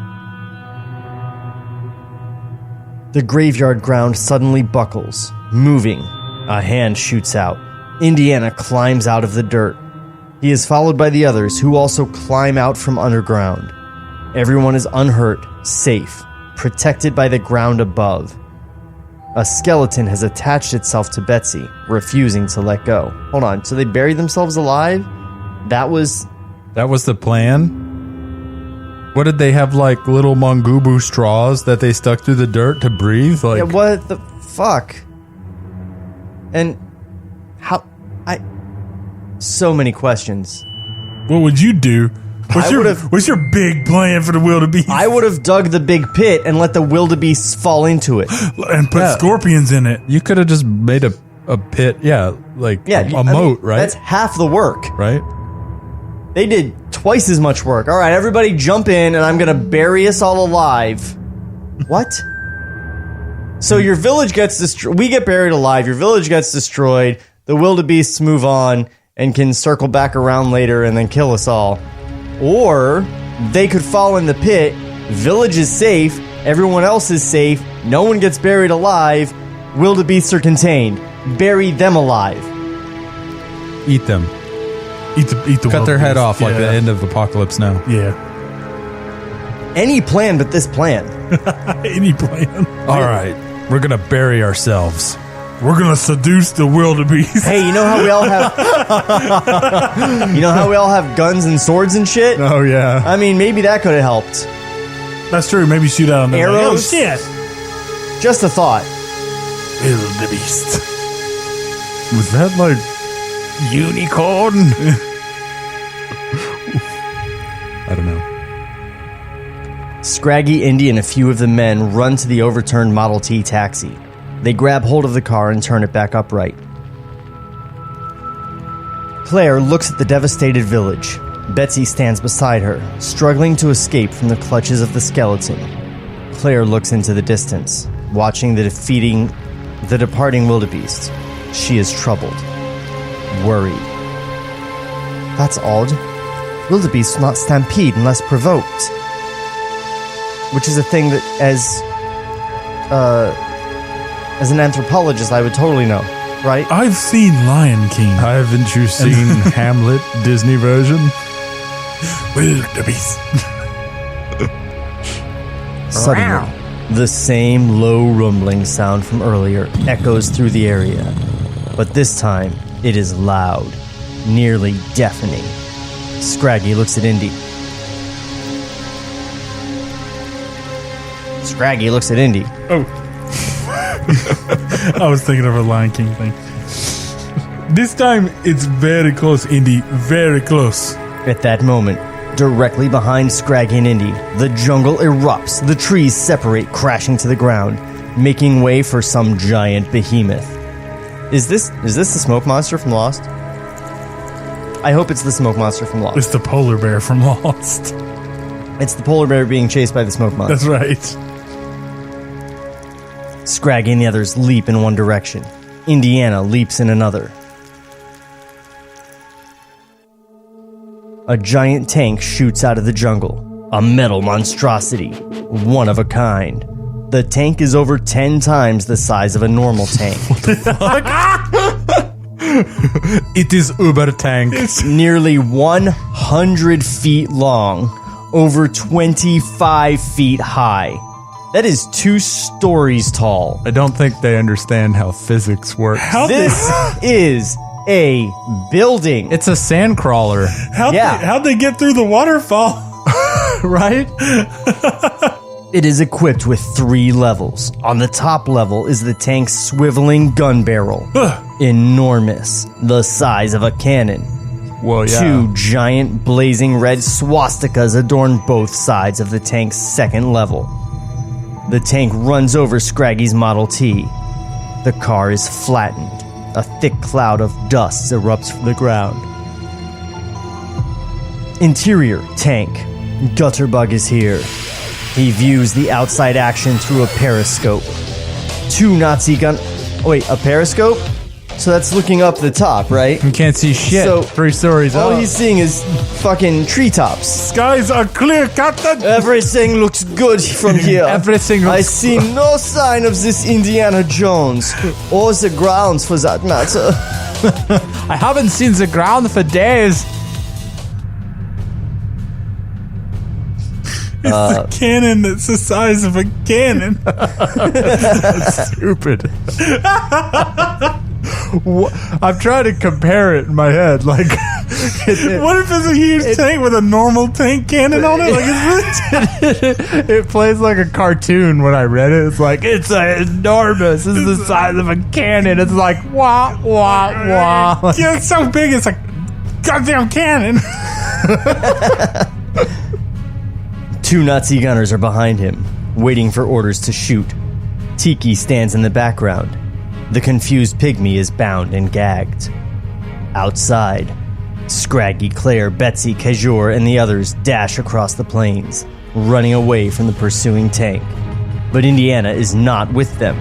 The graveyard ground suddenly buckles, moving. A hand shoots out. Indiana climbs out of the dirt. He is followed by the others, who also climb out from underground. Everyone is unhurt, safe, protected by the ground above. A skeleton has attached itself to Betsy, refusing to let go. Hold on, so they buried themselves alive? That was the plan? What did they have, like little Mangubu straws that they stuck through the dirt to breathe? Like, yeah, what the fuck? And how? So many questions. What would you do? What's your big plan for the wildebeest? I would have dug the big pit and let the wildebeests fall into it. And put scorpions in it. You could have just made a pit, a moat, right? That's half the work. Right? They did twice as much work. All right, everybody jump in and I'm going to bury us all alive. What? So your village gets destroyed. We get buried alive. Your village gets destroyed. The wildebeests move on and can circle back around later and then kill us all. Or they could fall in the pit. Village is safe. Everyone else is safe. No one gets buried alive. Wildebeests are contained. Bury them alive. Eat them. Eat the Cut their head off like the end of Apocalypse Now. Yeah. Any plan but this plan. Any plan. All right. We're going to bury ourselves. We're going to seduce the wildebeest. Hey, you know how we all have guns and swords and shit? Oh, yeah. I mean, maybe that could have helped. That's true. Maybe shoot out on them. Arrows? Like, oh, shit. Just a thought. Wildebeest. Was that like unicorn? I don't know. Scraggy, Indy, and a few of the men run to the overturned Model T taxi. They grab hold of the car and turn it back upright. Claire looks at the devastated village. Betsy stands beside her, struggling to escape from the clutches of the skeleton. Claire looks into the distance, watching the departing wildebeest. She is troubled, worried. That's odd. Wildebeests will not stampede unless provoked. Which is a thing that, as an anthropologist, I would totally know, right? I've seen Lion King. Haven't you seen Hamlet, Disney version? Wildebeest. Suddenly, the same low rumbling sound from earlier echoes through the area. But this time, it is loud, nearly deafening. Scraggy looks at Indy. Scraggy looks at Indy. Oh. I was thinking of a Lion King thing. This time, it's very close, Indy. Very close. At that moment, directly behind Scraggy and Indy, the jungle erupts. The trees separate, crashing to the ground, making way for some giant behemoth. Is this the smoke monster from Lost? I hope it's the smoke monster from Lost. It's the polar bear from Lost. It's the polar bear being chased by the smoke monster. That's right. Scraggy and the others leap in one direction. Indiana leaps in another. A giant tank shoots out of the jungle. A metal monstrosity. One of a kind. The tank is over 10 times the size of a normal tank. It is Uber tank. Nearly 100 feet long, over 25 feet high. That is 2 stories tall. I don't think they understand how physics works. This is a building. It's a sand crawler. How'd they get through the waterfall? Right? It is equipped with 3 levels. On the top level is the tank's swiveling gun barrel. Enormous, the size of a cannon. Well, yeah. 2 giant blazing red swastikas adorn both sides of the tank's second level. The tank runs over Scraggy's Model T. The car is flattened. A thick cloud of dust erupts from the ground. Interior tank. Gutterbug is here. He views the outside action through a periscope. 2 Nazi gun... Wait, a periscope? So that's looking up the top, right? You can't see shit. So 3 stories up. All he's seeing is fucking treetops. Skies are clear, Captain. Everything looks good from here. Everything looks I see no sign of this Indiana Jones. Or the grounds, for that matter. I haven't seen the ground for days. It's a cannon that's the size of a cannon. That's stupid. I'm trying to compare it in my head. Like, what if it's a huge tank with a normal tank cannon on it? Like it plays like a cartoon when I read it. It's like, it's enormous. This is the size of a cannon. It's like, wah, wah, wah. Yeah, it's so big. It's like, goddamn cannon. 2 Nazi gunners are behind him, waiting for orders to shoot. Tiki stands in the background. The confused pygmy is bound and gagged. Outside, Scraggy, Claire, Betsy, Kajur, and the others dash across the plains, running away from the pursuing tank. But Indiana is not with them.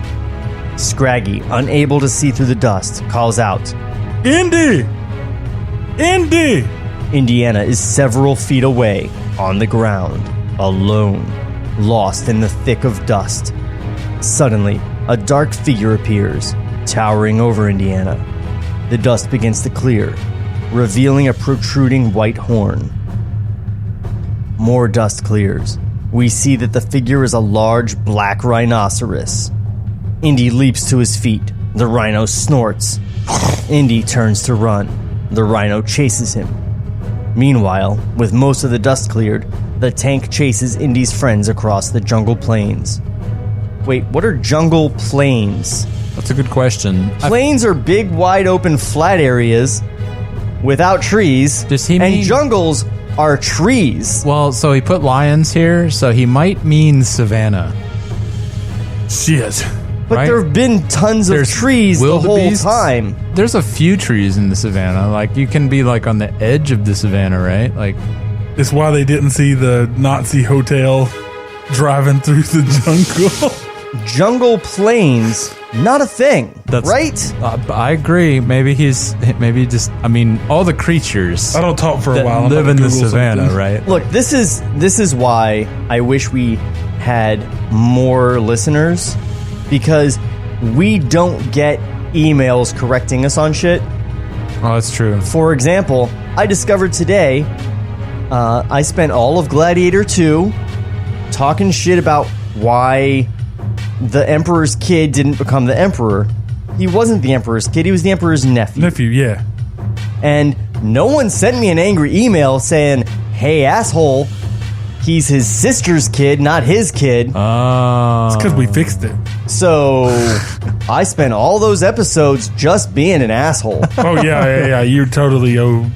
Scraggy, unable to see through the dust, calls out, Indy! Indy! Indiana is several feet away, on the ground, alone, lost in the thick of dust. Suddenly, a dark figure appears, towering over Indiana. The dust begins to clear, revealing a protruding white horn. More dust clears. We see that the figure is a large black rhinoceros. Indy leaps to his feet. The rhino snorts. Indy turns to run. The rhino chases him. Meanwhile, with most of the dust cleared, the tank chases Indy's friends across the jungle plains. Wait, what are jungle plains? That's a good question. Plains are big, wide open, flat areas without trees. Does he and mean... jungles are trees. Well, so he put lions here, so he might mean savanna. Shit. But right? there have been tons of trees the whole time. There's a few trees in the savannah. Like, you can be, like, on the edge of the savannah, right? Like, it's why they didn't see the Nazi hotel driving through the jungle. Jungle plains, not a thing, right? I agree. Maybe just, I mean, all the creatures I don't talk for a that while. live in the savannah, right? Look, this is why I wish we had more listeners, because we don't get emails correcting us on shit. Oh, that's true. For example, I discovered today, I spent all of Gladiator 2 talking shit about why the Emperor's kid didn't become the Emperor. He wasn't the Emperor's kid, he was the Emperor's nephew. Yeah. And no one sent me an angry email saying, hey, asshole, he's his sister's kid, not his kid. It's because we fixed it. So I spent all those episodes just being an asshole. Oh, yeah. You totally owe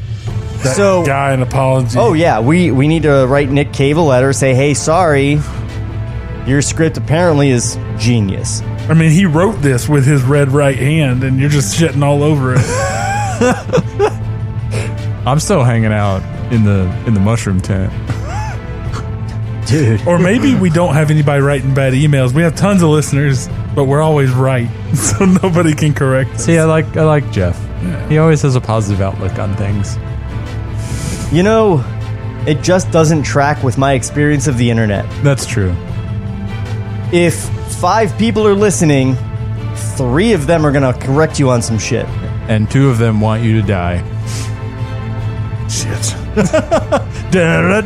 that guy an apology. Oh, yeah. We need to write Nick Cave a letter, say, hey, sorry. Your script apparently is genius. I mean, he wrote this with his red right hand, and you're just shitting all over it. I'm still hanging out in the mushroom tent. Dude. Or maybe we don't have anybody writing bad emails. We have tons of listeners, but we're always right, so nobody can correct us. See, I like Jeff. Yeah. He always has a positive outlook on things. You know, it just doesn't track with my experience of the internet. That's true. If 5 people are listening, 3 of them are going to correct you on some shit. And 2 of them want you to die. Shit. Now,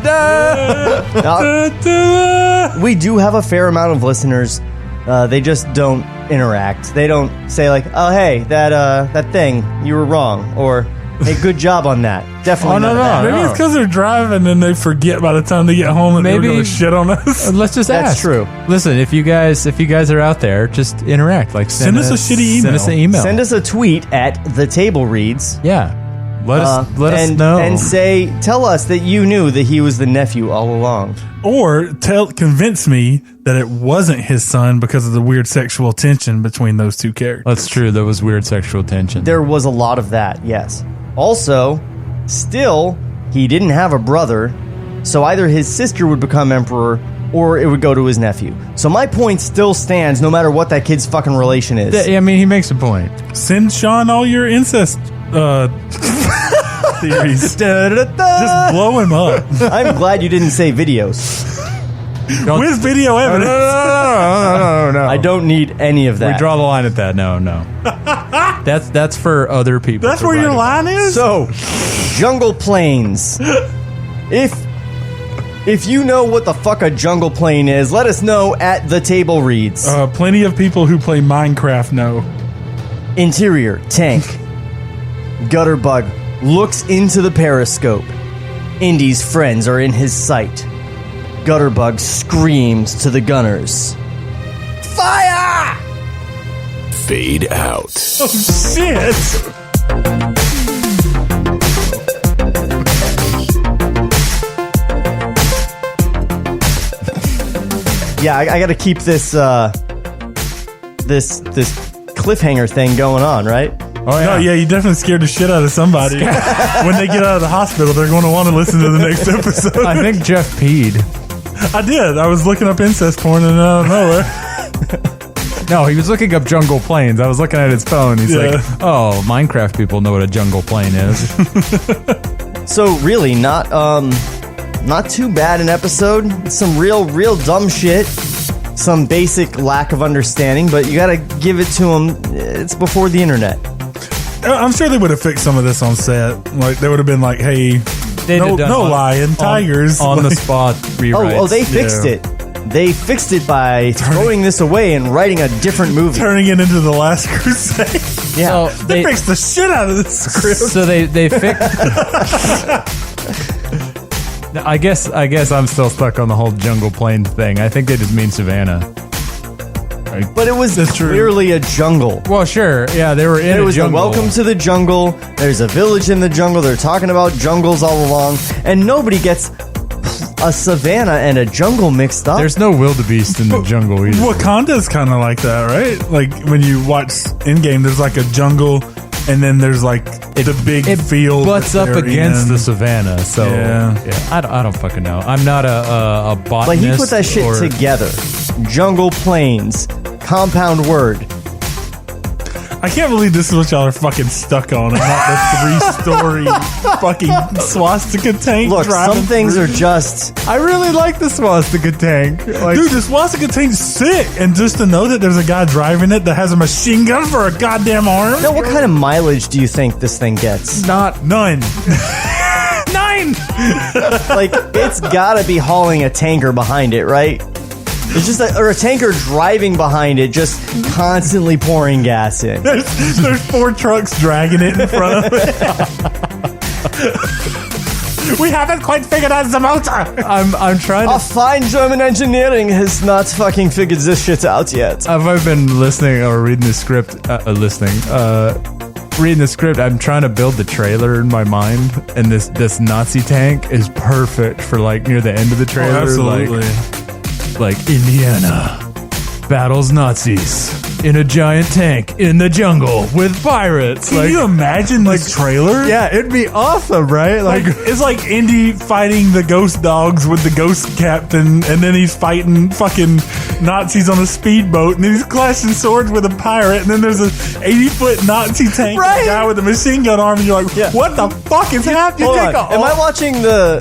we do have a fair amount of listeners. They just don't interact. They don't say like, "Oh, hey, that thing, you were wrong," or "Hey, good job on that." Definitely not that. Maybe it's because they're driving and they forget by the time they get home and they're going to shit on us. Let's just ask. That's true. Listen, if you guys are out there, just interact. Like send us a shitty email. Send us an email. Send us a tweet at The Table Reads. Yeah. Let us know. And tell us that you knew that he was the nephew all along. Or convince me that it wasn't his son because of the weird sexual tension between those 2 characters. That's true. There was weird sexual tension. There was a lot of that, yes. Also, still, he didn't have a brother, so either his sister would become emperor or it would go to his nephew. So my point still stands no matter what that kid's fucking relation is. I mean, he makes a point. Send Sean all your incest theories. Just blow him up. I'm glad you didn't say videos. With video evidence. No. I don't need any of that. We draw the line at that. No. That's for other people. That's where your line is? So, jungle planes. If you know what the fuck a jungle plane is, let us know at The Table Reads. Plenty of people who play Minecraft know. Interior, tank. Gutterbug looks into the periscope. Indy's friends are in his sight. Gutterbug screams to the gunners. Fire! Fade out. Oh, shit! Yeah, I got to keep this this cliffhanger thing going on, right? Oh, yeah. No, yeah, you definitely scared the shit out of somebody. When they get out of the hospital, they're going to want to listen to the next episode. I think Jeff peed. I did. I was looking up incest porn and out of nowhere. No, he was looking up jungle planes. I was looking at his phone. He's like, oh, Minecraft people know what a jungle plane is. So really, not too bad an episode. Some real dumb shit. Some basic lack of understanding, but you got to give it to them. It's before the internet. I'm sure they would have fixed some of this on set. Like they would have been like, "Hey, no lion, tigers on the spot rewrites." Oh, they fixed it. They fixed it by throwing this away and writing a different movie, turning it into The Last Crusade. Yeah, so they fixed the shit out of this script. So they fixed. I guess I'm still stuck on the whole jungle plane thing. I think they just mean savannah. But it was clearly a jungle. Well, sure. Yeah, they were in a jungle. It was a welcome to the jungle. There's a village in the jungle. They're talking about jungles all along. And nobody gets a savannah and a jungle mixed up. There's no wildebeest in the jungle either. Wakanda's kind of like that, right? Like when you watch Endgame, there's like a jungle and then there's like the big field. It butts up against the savannah. So yeah. I don't fucking know. I'm not a botanist. But he put that shit together. Jungle plains. Compound word. I can't believe this is what y'all are fucking stuck on and not the 3-story fucking swastika tank. Look, some things are just... I really like the swastika tank. Like, dude, the swastika tank's sick. And just to know that there's a guy driving it that has a machine gun for a goddamn arm. Now, what kind of mileage do you think this thing gets? None. Nine. Like, it's gotta be hauling a tanker behind it, right? It's just a tanker driving behind it, just constantly pouring gas in. There's 4 trucks dragging it in front of it. We haven't quite figured out the motor. I'm trying to... A fine German engineering has not fucking figured this shit out yet. I've been listening or reading the script, reading the script, I'm trying to build the trailer in my mind, and this Nazi tank is perfect for like near the end of the trailer. Oh, absolutely. Like Indiana battles Nazis in a giant tank in the jungle with pirates. Can you imagine this trailer? Yeah, it'd be awesome, right? Like it's like Indy fighting the ghost dogs with the ghost captain, and then he's fighting fucking Nazis on a speedboat, and then he's clashing swords with a pirate, and then there's a 80-foot Nazi tank and a guy with a machine gun arm, and you're like, what the fuck is happening? Am I watching the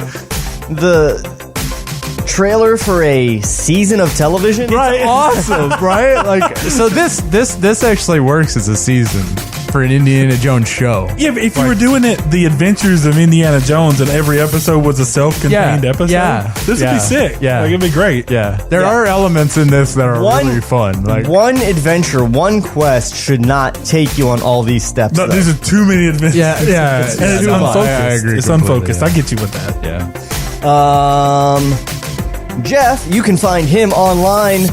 trailer for a season of television. Right. Awesome, right? Like, so this actually works as a season for an Indiana Jones show. Yeah, but if you were doing it, the Adventures of Indiana Jones, and every episode was a self-contained episode, this would be sick. Yeah, like, it'd be great. Yeah, there are elements in this that are really fun. Like one adventure, one quest should not take you on all these steps. No, these are too many adventures. Yeah, and it's unfocused. I agree. It's unfocused. I get you with that. Yeah. Jeff, you can find him online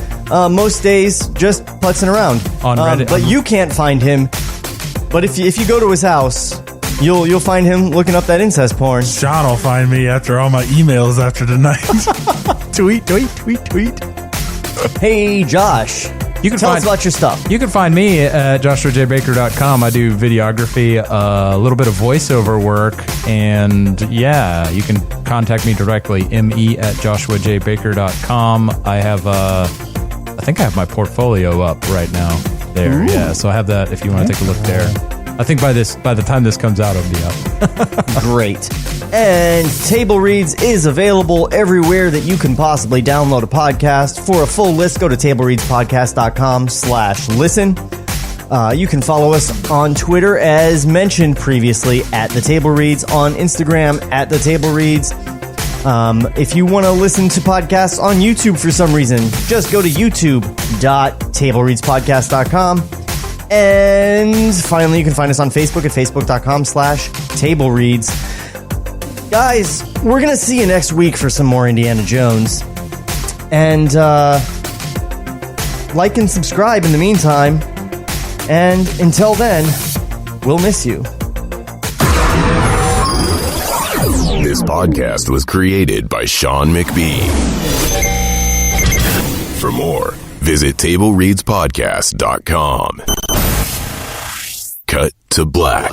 most days, just putzing around on Reddit. But you can't find him. But if you go to his house, you'll find him looking up that incest porn. Sean will find me after all my emails after tonight. tweet. Hey, Josh. You can tell us about your stuff. You can find me at joshuajbaker.com. I do videography, a little bit of voiceover work, and yeah, you can contact me directly, me@joshuajbaker.com. I think I have my portfolio up right now there. Ooh. Yeah, so I have that if you want to take a look there. I think by the time this comes out, it'll be up. Great. And Table Reads is available everywhere that you can possibly download a podcast. For a full list, go to tablereadspodcast.com/listen. You can follow us on Twitter, as mentioned previously, at The Table Reads, on Instagram, at The Table Reads. If you want to listen to podcasts on YouTube for some reason, just go to youtube.tablereadspodcast.com. And finally, you can find us on Facebook at facebook.com/tablereads. Guys, we're going to see you next week for some more Indiana Jones. And like and subscribe in the meantime. And until then, we'll miss you. This podcast was created by Sean McBee. For more, visit tablereadspodcast.com. Cut to black.